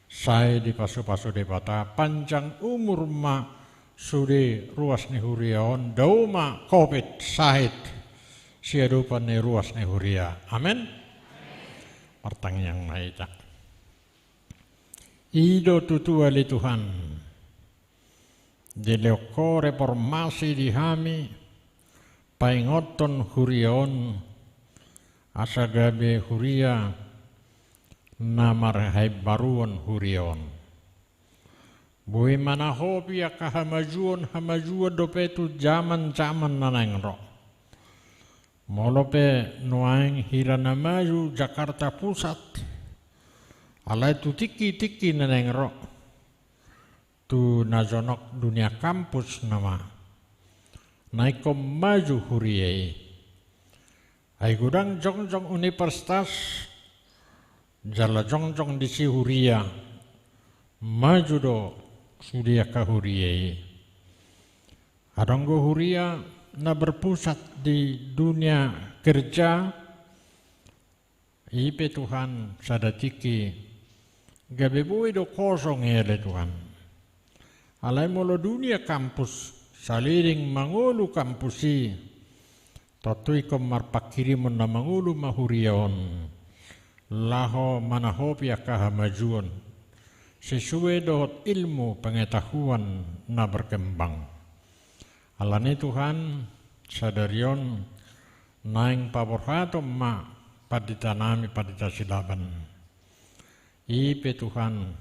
Speaker 3: saya di pasu-pasu debata panjang umur ma sude ruas ni huriaon dauma covid sahid siadupan ni ruas ni huria amin pertanyaan naita ido tutu ali Tuhan deleko reformasi dihami paingoton hurion asagabe huria namar baruan hurion bui mana hobi ya hamajuan dopetu zaman nanang ro molope nuaing hirana maju Jakarta Pusat alai tu tiki nanang ro tu nazonok dunia kampus nama naiko maju huriai ai gudang jong universitas jala jong di si huria maju do sudia ka huriai adonggo huria na berpusat di dunia kerja ipe Tuhan sadatiki gabe bui do kosong ele Tuhan alai molo dunia kampus saliring mangulu kampusi totui komar pakirimun na mangulu mahurion laho manahopi akahamajuan sesuai dohot ilmu pengetahuan na berkembang alani Tuhan sadarion naing paborhato ma paditanami padita silaban ipe Tuhan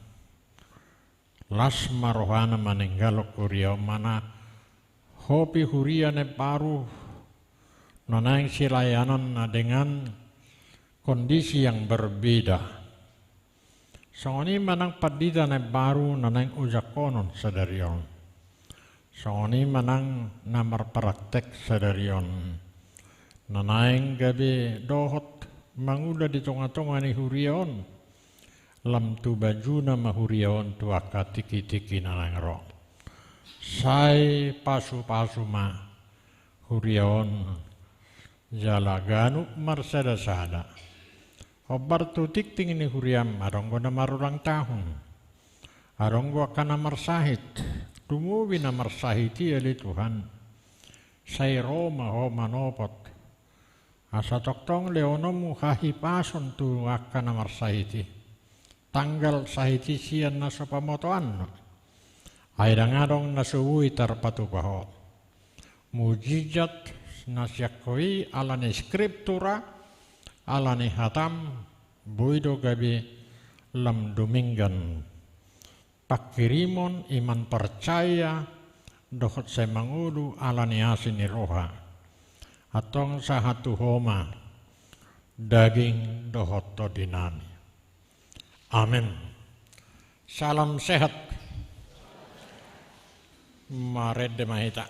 Speaker 3: lasma rohana manenggalok kurio mana hopi huria ne baru nanaing silayanan na dengan kondisi yang berbeda. Songoni manang padita ne baru nanaing ujakonon sadarion. Songoni manang namar praktek sadarion. Nanaing gabe dohot manguda di tonga-tonga ni hurion. Lam tu bajuna mahurion tu akatiki-tiki nanaing ro. Sai pasu-pasu ma hurion jalaganu marsada-sada obar tu tikting ini huriam aronggo na marulang tahun aronggo akan namar sahid tumuwi namar sahiti ali Tuhan sai Roma ho manopot asa toktong leonomu hahi pason tu akan namar sahiti tanggal sahiti sian na sopamotoan aida ngadong nasuwui tarpatu baho mujizat nasyakoi alane skriptura alane hatam buido gabi lam dominggan pakirimon iman percaya dohot semangulu alane asini roha atong sahatu homa daging dohot todinami amin salam sehat Maredde mahita.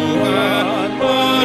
Speaker 2: Tuhan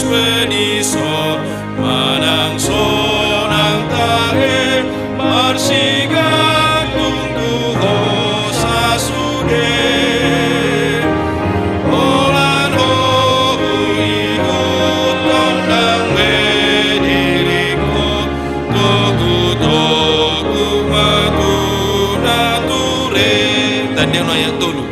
Speaker 2: Pediso manang sonang tahe marsigan tunggu sasude olan hui tondang mediriko toku matu nature dan dia ayat dulu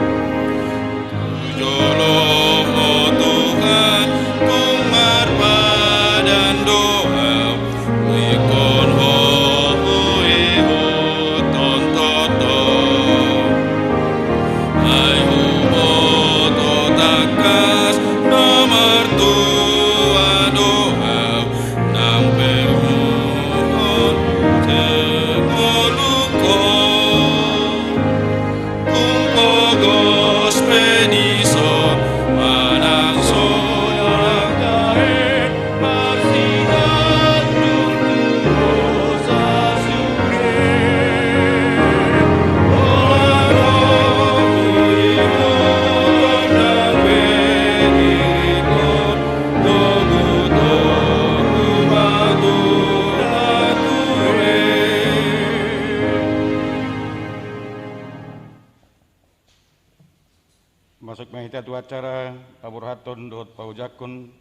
Speaker 5: masuk mahita tu acara aburhaton dot paujakun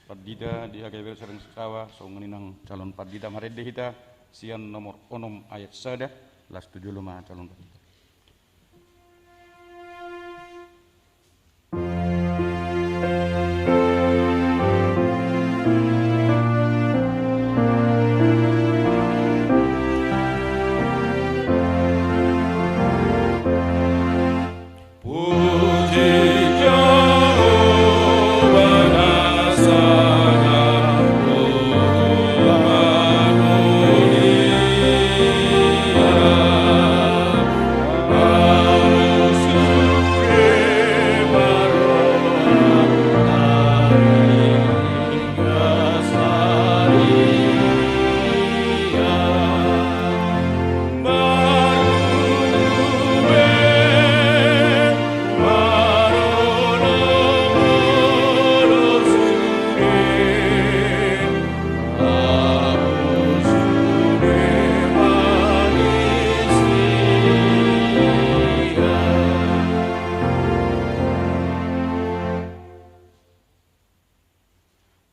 Speaker 5: padida di agawil sereng sawa so meninang calon padida maredde hita sian nomor onom ayat sada las 75 calon padida.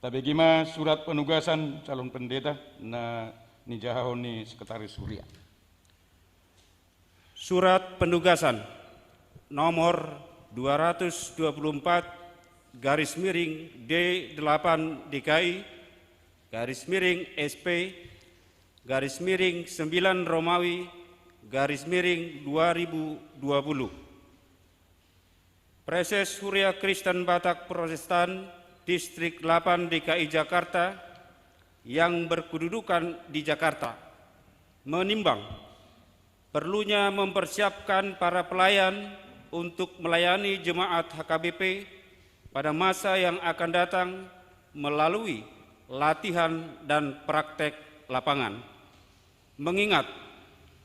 Speaker 5: Tabegima surat penugasan calon pendeta na nijahon ni Sekretaris Surya.
Speaker 6: Surat penugasan nomor 224 garis miring D8 DKI garis miring SP garis miring 9 Romawi garis miring 2020. Preses Surya Kristen Batak Protestan Distrik 8 DKI Jakarta yang berkedudukan di Jakarta menimbang perlunya mempersiapkan para pelayan untuk melayani jemaat HKBP pada masa yang akan datang melalui latihan dan praktek lapangan. Mengingat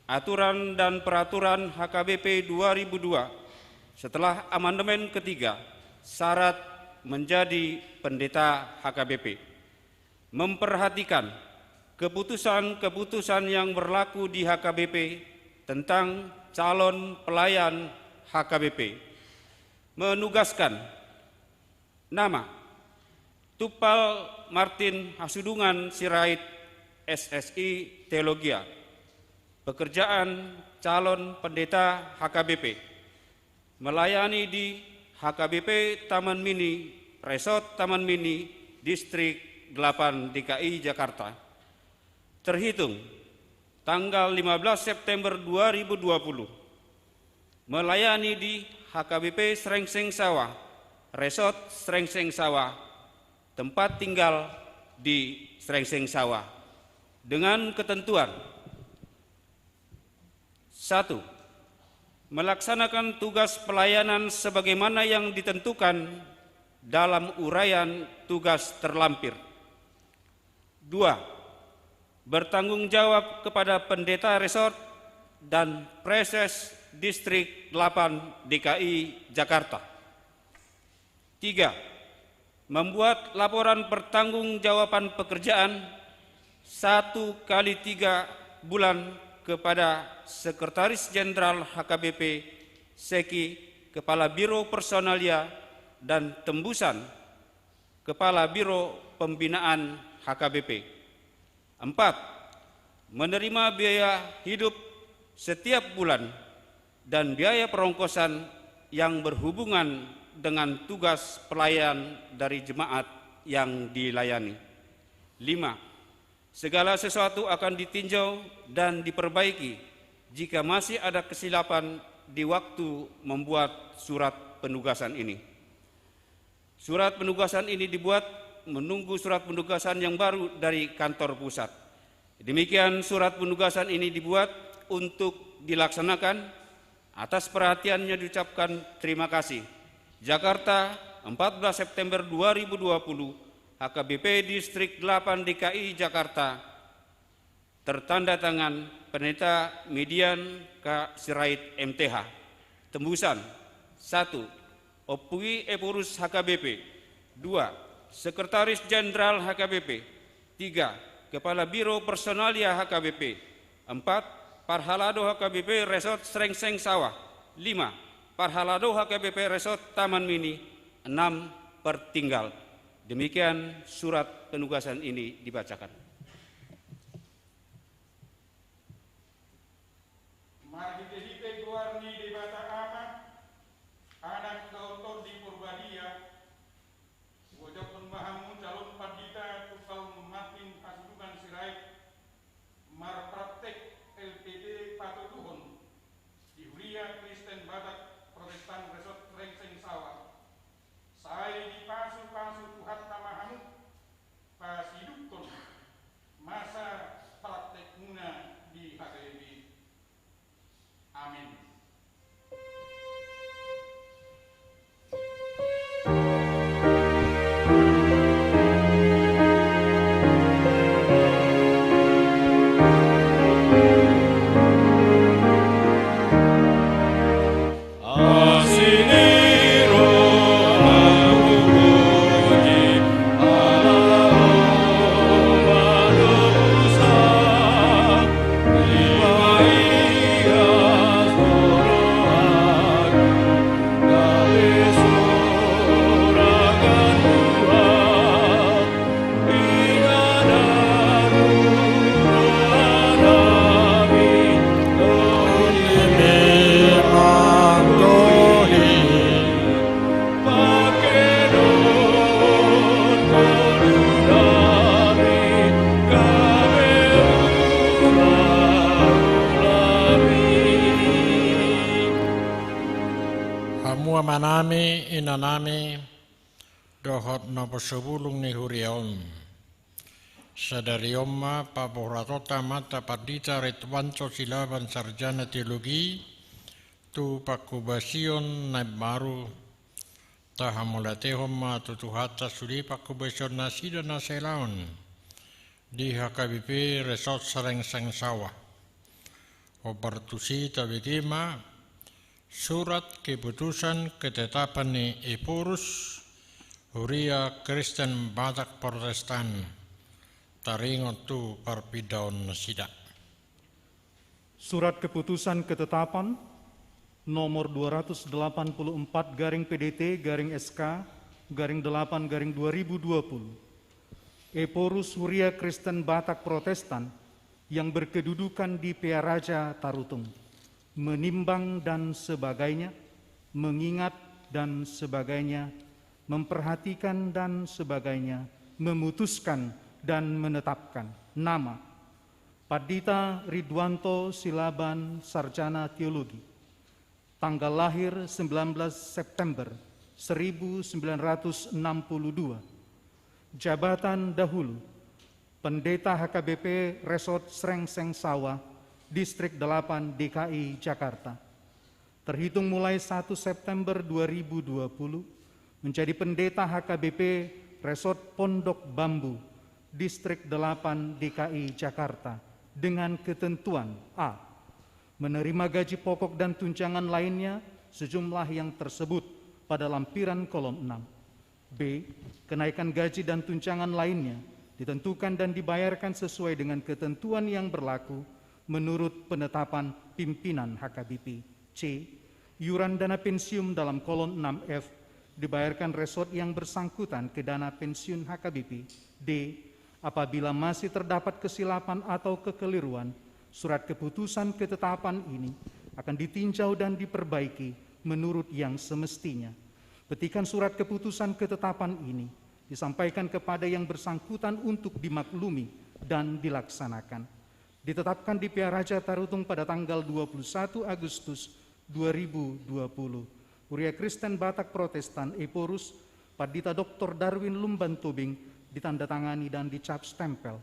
Speaker 6: aturan dan peraturan HKBP 2002 setelah amandemen ketiga syarat menjadi pendeta HKBP, memperhatikan keputusan-keputusan yang berlaku di HKBP tentang calon pelayan HKBP, menugaskan nama Tupal Martin Hasudungan Sirait SSI Teologia, pekerjaan calon pendeta HKBP, melayani di HKBP Taman Mini, Resort Taman Mini, Distrik 8 DKI Jakarta. Terhitung tanggal 15 September 2020, melayani di HKBP Srengseng Sawah, Resort Srengseng Sawah, tempat tinggal di Srengseng Sawah, dengan ketentuan: 1. Melaksanakan tugas pelayanan sebagaimana yang ditentukan dalam uraian tugas terlampir. 2. Bertanggung jawab kepada pendeta resort dan preses Distrik 8 DKI Jakarta. 3. membuat laporan pertanggungjawaban pekerjaan 1 kali 3 bulan kepada Sekretaris Jenderal HKBP, Seki, Kepala Biro Personalia, dan tembusan Kepala Biro Pembinaan HKBP. 4. Menerima biaya hidup setiap bulan dan biaya perongkosan yang berhubungan dengan tugas pelayan dari jemaat yang dilayani. 5. Segala sesuatu akan ditinjau dan diperbaiki jika masih ada kesilapan di waktu membuat surat penugasan ini. Surat penugasan ini dibuat menunggu surat penugasan yang baru dari kantor pusat. Demikian surat penugasan ini dibuat untuk dilaksanakan. Atas perhatiannya diucapkan terima kasih. Jakarta, 14 September 2020, HKBP Distrik 8 DKI Jakarta, tertanda tangan Pendeta Median K. Sirait MTH. Tembusan 1. Opui Epurus HKBP. 2. Sekretaris Jenderal HKBP. 3. Kepala Biro Personalia HKBP. 4. Parhalado HKBP Resort Srengseng Sawah. 5. Parhalado HKBP Resort Taman Mini. 6. Pertinggal. Demikian surat penugasan ini dibacakan.
Speaker 5: Marhite Guarni de Bata Amat, anak Dauton di Purbadia, Wajapun Mahamun calon Pandita Tupal Matin Asudukan Sirait, Marpraktek LTD Patutuhun, di Huria Kristen Batak Protestan Resort Rengseng Sawah. Saya dipasu-pasu Tuhan Tamahamut, pasidukun masa praktek muna di HKBP. Amin.
Speaker 3: Manami inanami dohot nopo sebulung ni huriom sadarioma paboratota mata padita retwanco silaban sarjana teologi tu pakubasion naib baru tahamulatehoma tutuhata suri pakubasion nasida naselaon di HKBP Resort Srengseng Sawah opertusi tabikima surat keputusan ketetapan ni Epurus Huria Kristen Batak Protestan taringot tu parpidaon nasida.
Speaker 4: Surat keputusan ketetapan nomor 284 garing PDT garing SK garing 8 garing 2020 Epurus Huria Kristen Batak Protestan yang berkedudukan di Pearaja Tarutung menimbang dan sebagainya, mengingat dan sebagainya, memperhatikan dan sebagainya, memutuskan dan menetapkan nama Padita Ridwanto Silaban Sarjana Teologi, tanggal lahir 19 September 1962, jabatan dahulu Pendeta HKBP Resort Srengseng Sawah, Distrik 8 DKI Jakarta. Terhitung mulai 1 September 2020 menjadi pendeta HKBP Resort Pondok Bambu, Distrik 8 DKI Jakarta dengan ketentuan A. Menerima gaji pokok dan tunjangan lainnya sejumlah yang tersebut pada lampiran kolom 6. B. Kenaikan gaji dan tunjangan lainnya ditentukan dan dibayarkan sesuai dengan ketentuan yang berlaku menurut penetapan pimpinan HKBP. C. Iuran dana pensiun dalam kolom 6F dibayarkan resort yang bersangkutan ke dana pensiun HKBP. D. Apabila masih terdapat kesilapan atau kekeliruan, surat keputusan ketetapan ini akan ditinjau dan diperbaiki menurut yang semestinya. Petikan surat keputusan ketetapan ini disampaikan kepada yang bersangkutan untuk dimaklumi dan dilaksanakan. Ditetapkan di Piaraja Tarutung pada tanggal 21 Agustus 2020. Huria Kristen Batak Protestan Eporus Padita Dr. Darwin Lumban Tobing ditandatangani dan dicap stempel.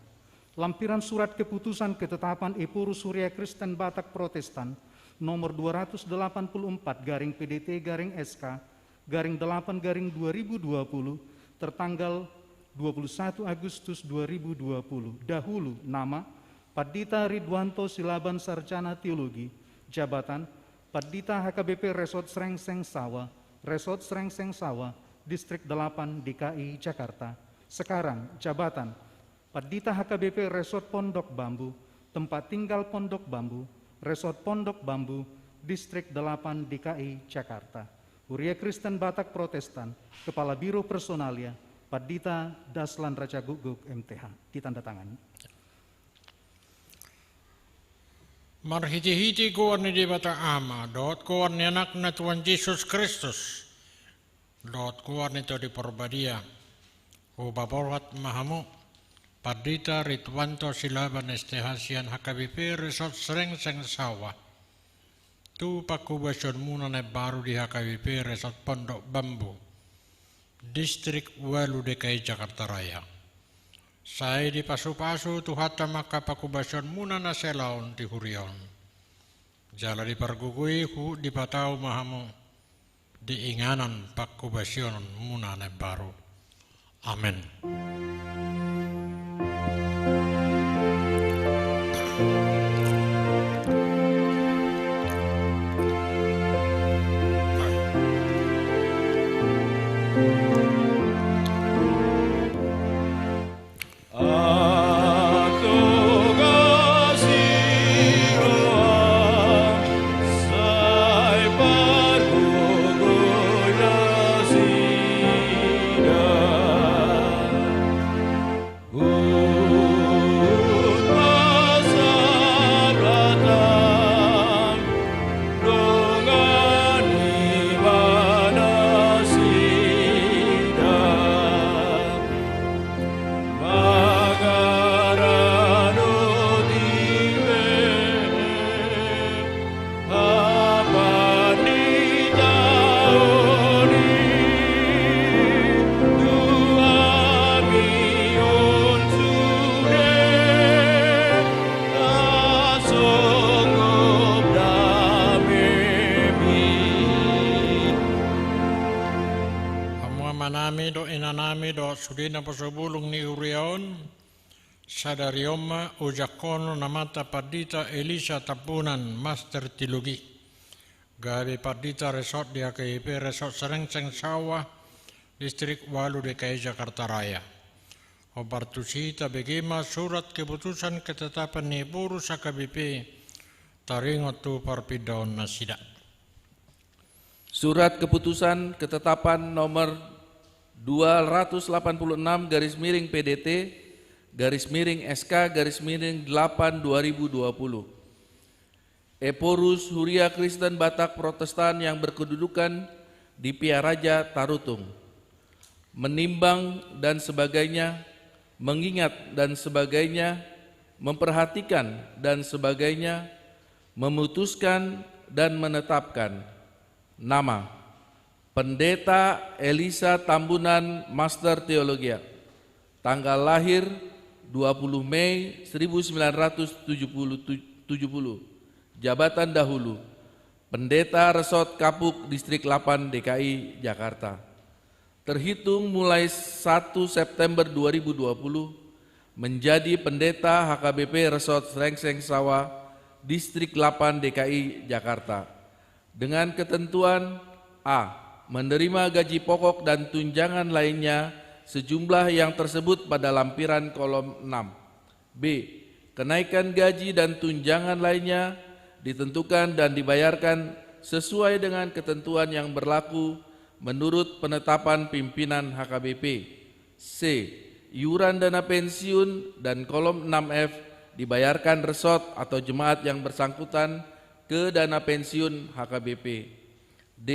Speaker 4: Lampiran surat keputusan ketetapan Eporus Huria Kristen Batak Protestan nomor 284-PDT-SK-8-2020 tertanggal 21 Agustus 2020. Dahulu nama Padita Ridwanto Silaban Sarjana Teologi, jabatan Padita HKBP Resort Srengseng Sawah, Resort Srengseng Sawah, Distrik 8 DKI Jakarta. Sekarang jabatan Padita HKBP Resort Pondok Bambu, tempat tinggal Pondok Bambu, Resort Pondok Bambu, Distrik 8 DKI Jakarta. Huria Kristen Batak Protestan, Kepala Biro Personalia, Padita Daslan Raja Guguk MTH, ditandatangani.
Speaker 3: Marhiti-hiti kuan di bata ama, dot kuan ni anak na Tuhan Yesus Kristus, dot kuan itu di Porbadia, Ubaborhat Mahamu, Padita Ridwanto Silaban Estehasian HKBP Resort Srengseng Sawah, tu pakubasyon muna na baru di HKBP Resort Pondok Bambu, Distrik 8 DKI Jakarta Raya. Saya di pasu-pasu tuhata maka pakubasyon muna na selaon di hurion. Jala di pargugui hu di patau mahamu, di inganan pakubasyon muna na baru. Amin. Sudina pasobulong ni Uriaon, Sadarioma Ujakono Namata Padita Elisa Tapunan Master Teologi, Gabi Padita Resort di HKBP Resort Srengseng Sawah, Distrik 8 DKI Jakarta Raya. Obartusita begema surat keputusan ketetapan ni Eporus HKBP taringot tu parpidaon nasida.
Speaker 7: Surat keputusan ketetapan nomor 280/PDT-SK-8-2020. Eporus Huria Kristen Batak Protestan yang berkedudukan di Piaraja Tarutung, menimbang dan sebagainya, mengingat dan sebagainya, memperhatikan dan sebagainya, memutuskan dan menetapkan nama Pendeta Elisa Tambunan Master Teologia, tanggal lahir 20 Mei 1970, jabatan dahulu, Pendeta Resort Kapuk Distrik 8 DKI Jakarta. Terhitung mulai 1 September 2020 menjadi Pendeta HKBP Resort Srengseng Sawah Distrik 8 DKI Jakarta dengan ketentuan A. menerima gaji pokok dan tunjangan lainnya sejumlah yang tersebut pada lampiran kolom 6. B. Kenaikan gaji dan tunjangan lainnya ditentukan dan dibayarkan sesuai dengan ketentuan yang berlaku menurut penetapan pimpinan HKBP. C. Iuran dana pensiun dan kolom 6F dibayarkan resort atau jemaat yang bersangkutan ke dana pensiun HKBP. D.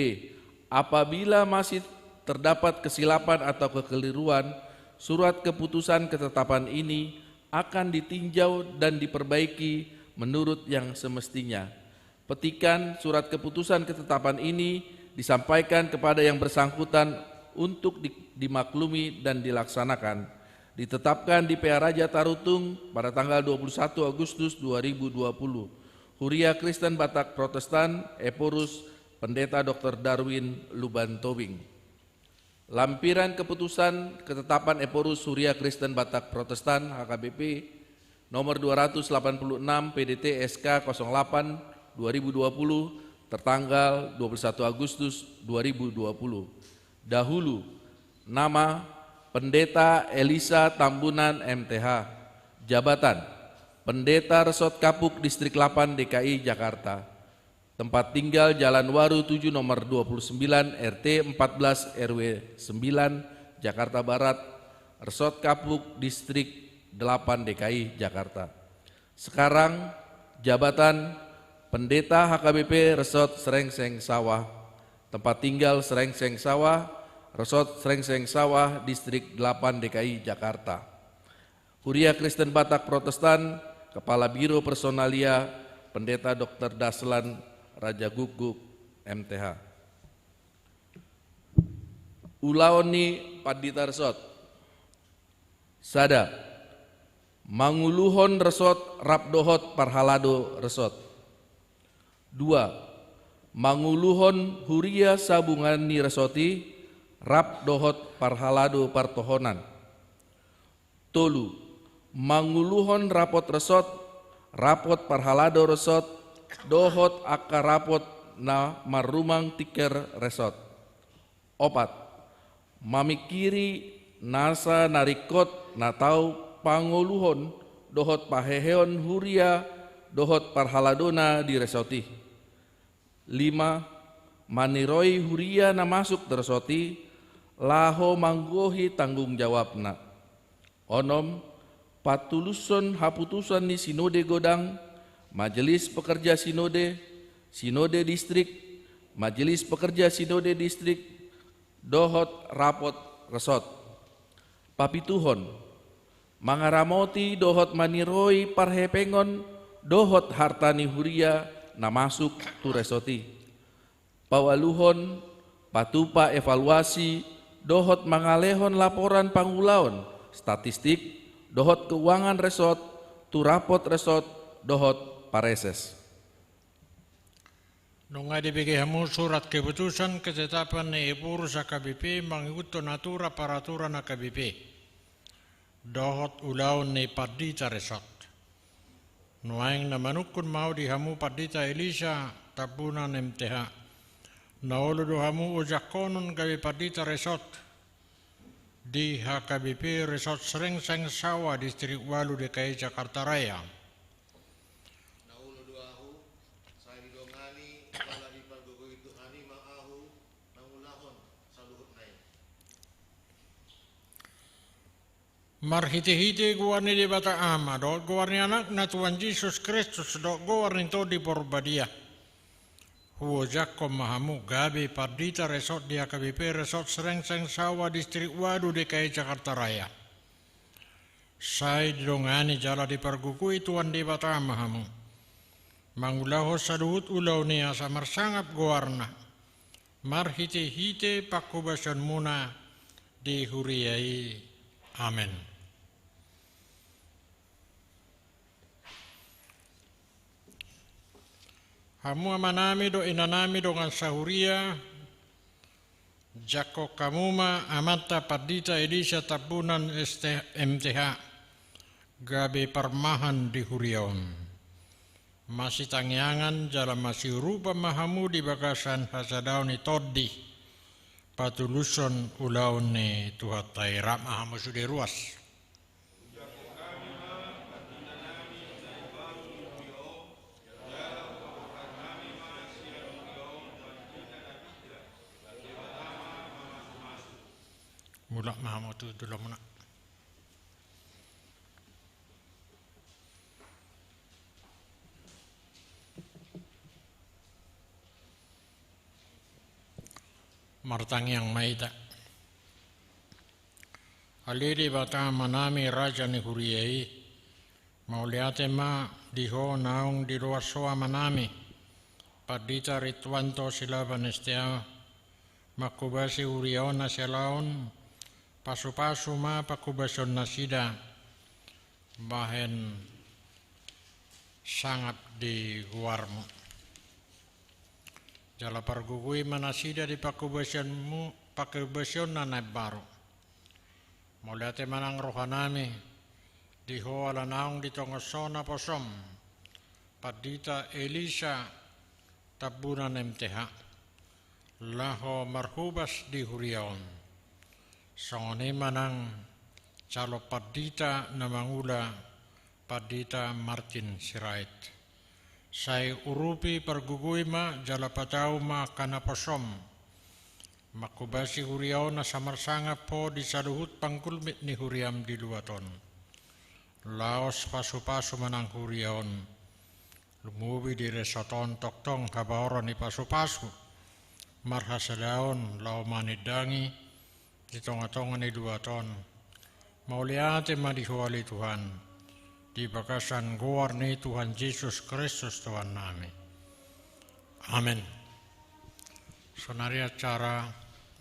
Speaker 7: Apabila masih terdapat kesilapan atau kekeliruan, surat keputusan ketetapan ini akan ditinjau dan diperbaiki menurut yang semestinya. Petikan surat keputusan ketetapan ini disampaikan kepada yang bersangkutan untuk dimaklumi dan dilaksanakan. Ditetapkan di PA Raja Tarutung pada tanggal 21 Agustus 2020. Huria Kristen Batak Protestan, Eporus, Pendeta Dr. Darwin Luban Tobing. Lampiran keputusan ketetapan Eporus Huria Kristen Batak Protestan HKBP nomor 286 PDT SK 08 2020 tertanggal 21 Agustus 2020. Dahulu, nama Pendeta Elisa Tambunan MTH. Jabatan Pendeta Resort Kapuk Distrik 8 DKI Jakarta. Tempat tinggal Jalan Waru 7 nomor 29 RT 14 RW 9 Jakarta Barat, Resort Kapuk Distrik 8 DKI Jakarta. Sekarang jabatan Pendeta HKBP Resort Serengseng Sawah. Tempat tinggal Serengseng Sawah, Resort Serengseng Sawah Distrik 8 DKI Jakarta. Huria Kristen Batak Protestan, Kepala Biro Personalia Pendeta Dr. Daslan Raja Guguk MTH. Ulaoni Padita Resort. Sada Manguluhon Resort Rapdohot Parhalado Resort. 2. Manguluhon Huria Sabungani Resoti Rapdohot Parhalado Partohonan. Tolu Manguluhon Rapot Resort Rapot Parhalado Resort Dohot Akarapot na Marumang Tiker Resort. 4. Mamikiri Nasa Narikot Natau Panguluhon Dohot Paheheon Huria Dohot Parhaladona di Resoti. 5. Maniroi Huria na masuk tersoti laho manggohi tanggung jawabna. 6. Patuluson haputusan di Sinode Godang, Majelis Pekerja Sinode, Sinode Distrik, Majelis Pekerja Sinode Distrik, Dohot Rapot Resort. Papituhon, Mangaramoti Dohot Maniroi Parhepengon, Dohot Hartani Huria na masuk tu resoti. Pawaluhon, Patupa evaluasi, Dohot Mangalehon laporan pangulaon, statistik, Dohot keuangan resort, tu rapot resort, Dohot Pareses.
Speaker 3: Nunga dibigay surat keputusan ketetapan ni Epurus HKBP mengikut natura peraturan HKBP. Dohot ulaun ni Padita Resort. Nuaing na manukun mau dihamu Padita Elisa Tabunan MTH. Naulu dohamu ujakonon gabi Padita Resort di HKBP Resort Serengseng Sawah Distrik 8 DKI Jakarta Raya. Marhiti-hiti guarni di bata ama, dot guarni anak na Tuhan Yesus Kristus, dot guarni to di porbadia. Huwajak mahamu gabi Padita Resort di HKBP Resort Serengseng Sawah Distrik 8 DKI Jakarta Raya. Saya didongani jala di pergukui Tuhan di bata mahamu. Mangulaho saduhut ulau ni asa marsangap guarna. Marhiti-hiti pakubasan muna di huriyai. Amin. Hamu amanami do inanami dengan sahuria Jako Kamuma Amata Padita Elisa Tabunan MTH Gabe Parmahan di Huriaon. Masih tangyangan jalan masih rupa mahamu di bagasan hasadauni toddi patuluson ulaun ni tuhatai ramah musude ruas. Mulak mahamu tu dulu mana? Martang yang maita. Aliri bata manami raja ni huriai. Mauliate ma diho naung di luar soa manami. Padita rituanto silaban estia. Makubasi huriaona selaun. Pasu-pasu ma pakubason nasida bahen sangat di guarmu. Jala pargugui manasida di pakubasionmu pakubasion nanai baru. Moliate manang rohanami di hoala naung di tongosona posom. Padita Elisa tabunan MTH. Laho marhubas di huriaon. Songone manang calo padita namangula padita Martin Sirait. Sai urupi pergugui ma jala patau ma kana posom. Makubasi huriau na samarsanga po di saluhut pangkulmit ni huriam di luaton. Laos pasu-pasu manang huriaon. Lumubi di resoton toktong kabaoran ni pasu-pasu. Marhasadaon lau manidangi. Di tonga-tonga ni dua ton. Mauliate madihuali Tuhan. Di bakasan guar ni Tuhan Yesus Kristus Tuhan nami. Amin. Sonari acara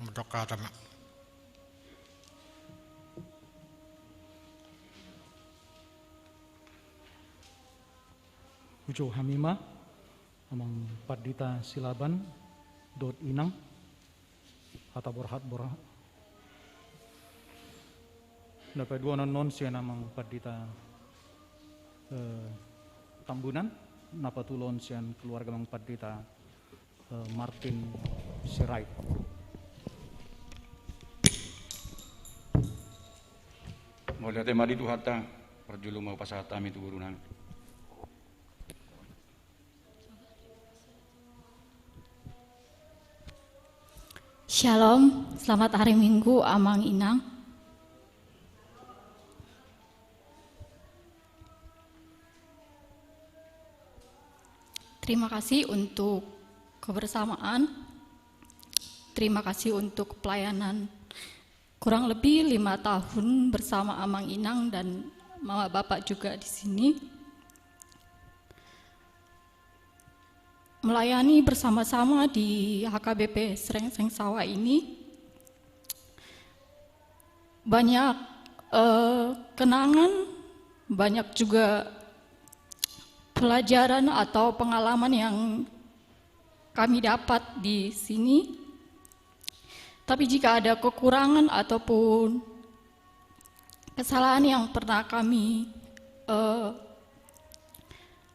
Speaker 3: mendokatama.
Speaker 4: Ujo hamima amang padita silaban dot inang hata borhat dapat dua non sian amang padita Tambunan napa tulon sian keluarga mang padita Martin Sirait.
Speaker 5: Moliate madi tuhata perjulu mau pasatami tu gurunan.
Speaker 8: Shalom, selamat hari Minggu amang inang. Terima kasih untuk kebersamaan, terima kasih untuk pelayanan kurang lebih 5 tahun bersama Amang Inang dan Mama Bapak juga di sini. Melayani bersama-sama di HKBP Srengseng Sawah ini banyak kenangan, banyak juga pelajaran atau pengalaman yang kami dapat di sini. Tapi jika ada kekurangan ataupun kesalahan yang pernah kami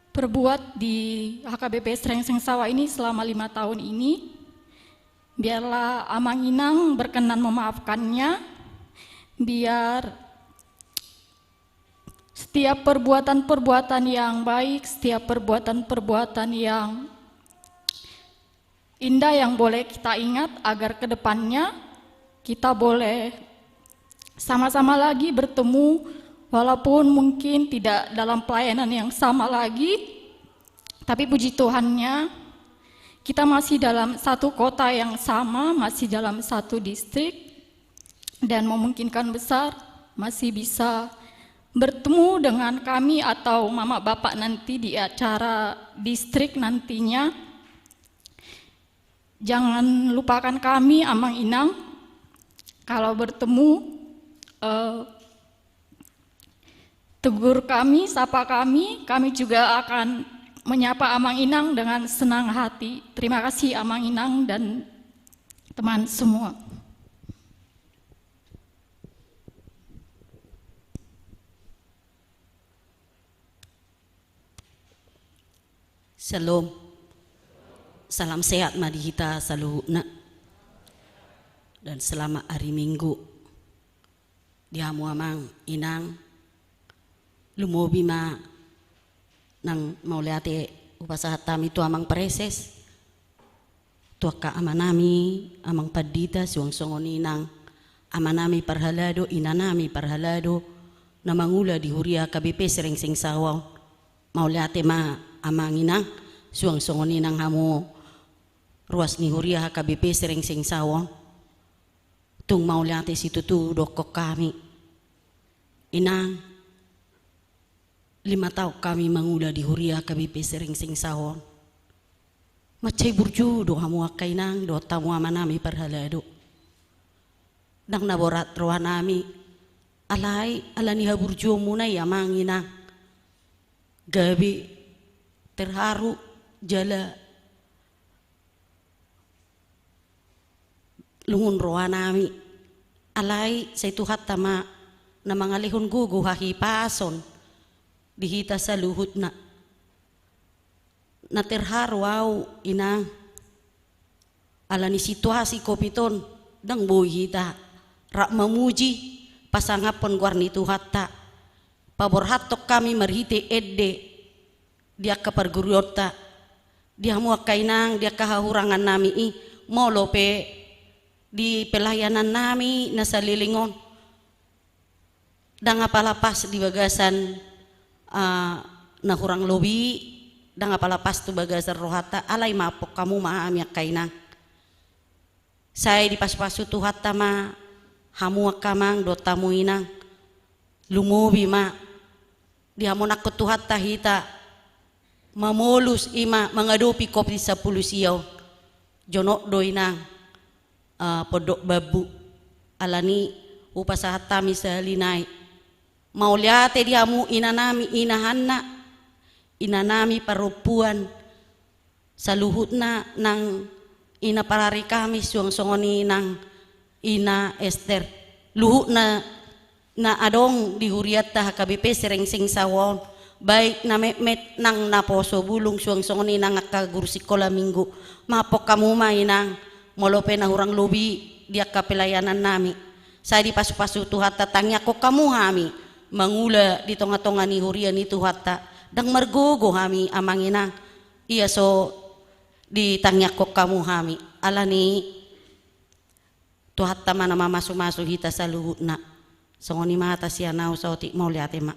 Speaker 8: perbuat di HKBP Srengseng Sawah ini selama 5 tahun ini, biarlah Amang Inang berkenan memaafkannya, biar setiap perbuatan-perbuatan yang baik, setiap perbuatan-perbuatan yang indah yang boleh kita ingat agar ke depannya kita boleh sama-sama lagi bertemu walaupun mungkin tidak dalam pelayanan yang sama lagi, tapi puji Tuhannya kita masih dalam satu kota yang sama, masih dalam satu distrik, dan memungkinkan besar masih bisa bertemu dengan kami atau Mama Bapak nanti di acara distrik nantinya. Jangan lupakan kami Amang Inang, kalau bertemu tegur kami, sapa kami juga akan menyapa Amang Inang dengan senang hati. Terima kasih Amang Inang dan teman semua.
Speaker 9: Shalom, salam sehat mari kita selalu nak. dan selama hari Minggu dihamu amang inang lumobi ma nang mauliate upasahat tami tu amang preses tuaka amanami amang padita suang songoni nang amanami parhalado inanami parhalado na mangula di huria KBP sering sing sawaw mauliate ma amang inang suang songoni nang hamu ruas ni huria KBP sering sing sawaw tung mauliate situ tu dokok kami inang 5 tahun kami mangula di huria KBP sering sing sawaw macay burju do hamu akainang do tamu amanami parhalado dang naborat rohanami alai alani haburju munai amangina gabi terharu jala lungun rohanami alai say tuhat tama na mangalihon gugu hahipason dihita sa luhut na terharu au inang alani situasi kopiton dang boy hita rak memuji pasangapon guarni tuhatta pabor hatok kami merhite edde dia kaparguriota dia mua kainang dia kahahurangan nami i molope di pelayanan nami nasa lilingon dang apalapas di bagasan na hurang lobi dang apalapas tu bagasan rohata alai mapok kamu maami kainang saya di pas-pasu tuhatta ma hamu akamang do tamu inang lumobi ma di hamu nakot tuhatta hita mamolus ima mangadopi kopi 10 siyaw jonok do inang podok babu alani upasahat tami salinai mauliate diamu inanami inanami parupuan saluhutna nang ina parari kami suang songoni nang ina Esther luhutna na adong di huriata HKBP sering sing sawon baik na met nang naposo bulung suang songoni nang akagur sikola minggu mapok kamu mainang molope na hurang lobi dia kapelayanan nami saya di pasu-pasu tuhata tangya ko kamu hami mangula di tonga-tonga ni huria ni tuhata dang margogo hami amanginang iya so di tangya ko kamu hami alani tuhata mana masu-masu hita sa luhutna songoni mata siya nau sauti mauliate ma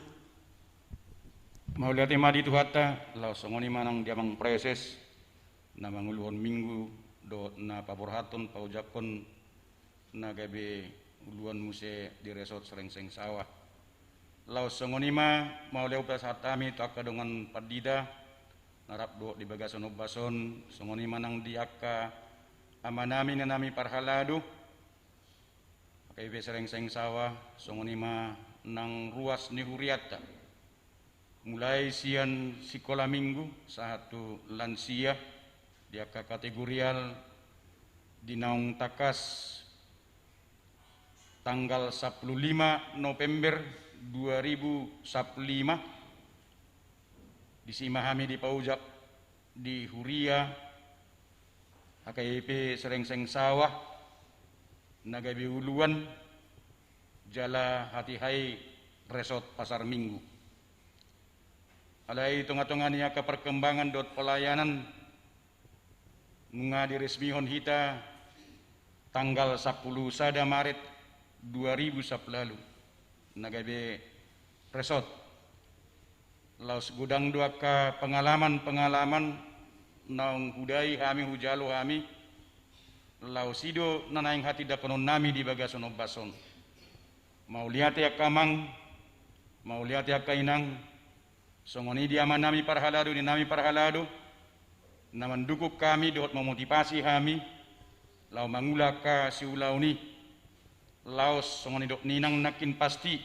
Speaker 5: mauliate ma di tuhata lau songoni manang diamang preses na manguluhon minggu do na paborhaton paujakon na gabe uluan muse di resort Serengseng Sawah lau songonima mau leu pasatami to akadongan padida narap do di bagason obason songonima nang diaka amanami nanami parhalado gabe Serengseng Sawah songonima nang ruas ni huriata mulai sian sikola minggu satu lansia dia kategorial di naung takas tanggal 15 November 2015 disimahami di Paujak di Huria HKIP Serengseng Sawah Nagabi Uluan Jala Hatihai Resort Pasar Minggu alai tonga-tonga niya ka perkembangan dot pelayanan nga diresmihon hita tanggal 10 sada Maret 2010 lalu nagabe resort laus gudang dua ka pengalaman naung hudai hami hujalo hami laus sido nanaing hati dakonon nami di bagason obason mau lihat ya kamang mau lihat ya kainang songoni dia manami parhalado di nami parhalado naman dukuk kami dohot memotivasi kami lau mangula ka si ulau ni laos songon dok ninang nakin pasti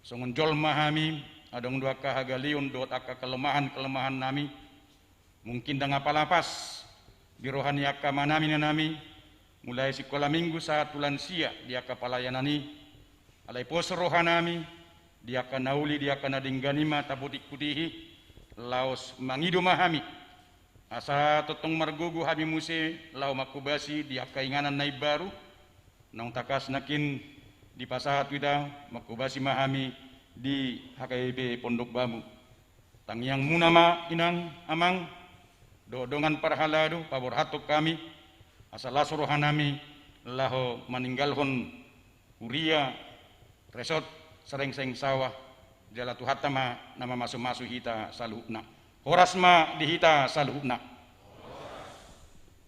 Speaker 5: songon jolma kami adong dua ka hagalion dohot aka kelemahan nami mungkin dang apalapas di rohani aka manami nanami mulai sikola minggu saat lansia dia ka pelayanani alai pos rohanami dia ka nauli dia ka nadingganima taputik putihi laos mangido mahami asa totong margugu habi muse lau makubasi dia kainganan nai baru nang takas nakin di pasahat wita makubasi mahami di HKBP Pondok Bambu. Tangyang munama inang amang dodongan parhalado pabor hatok kami asalaso rohanami laho maninggalhon uria resort serengseng sawah jala tuhatama nama masu-masu hita saluhna horasma dihita saluhna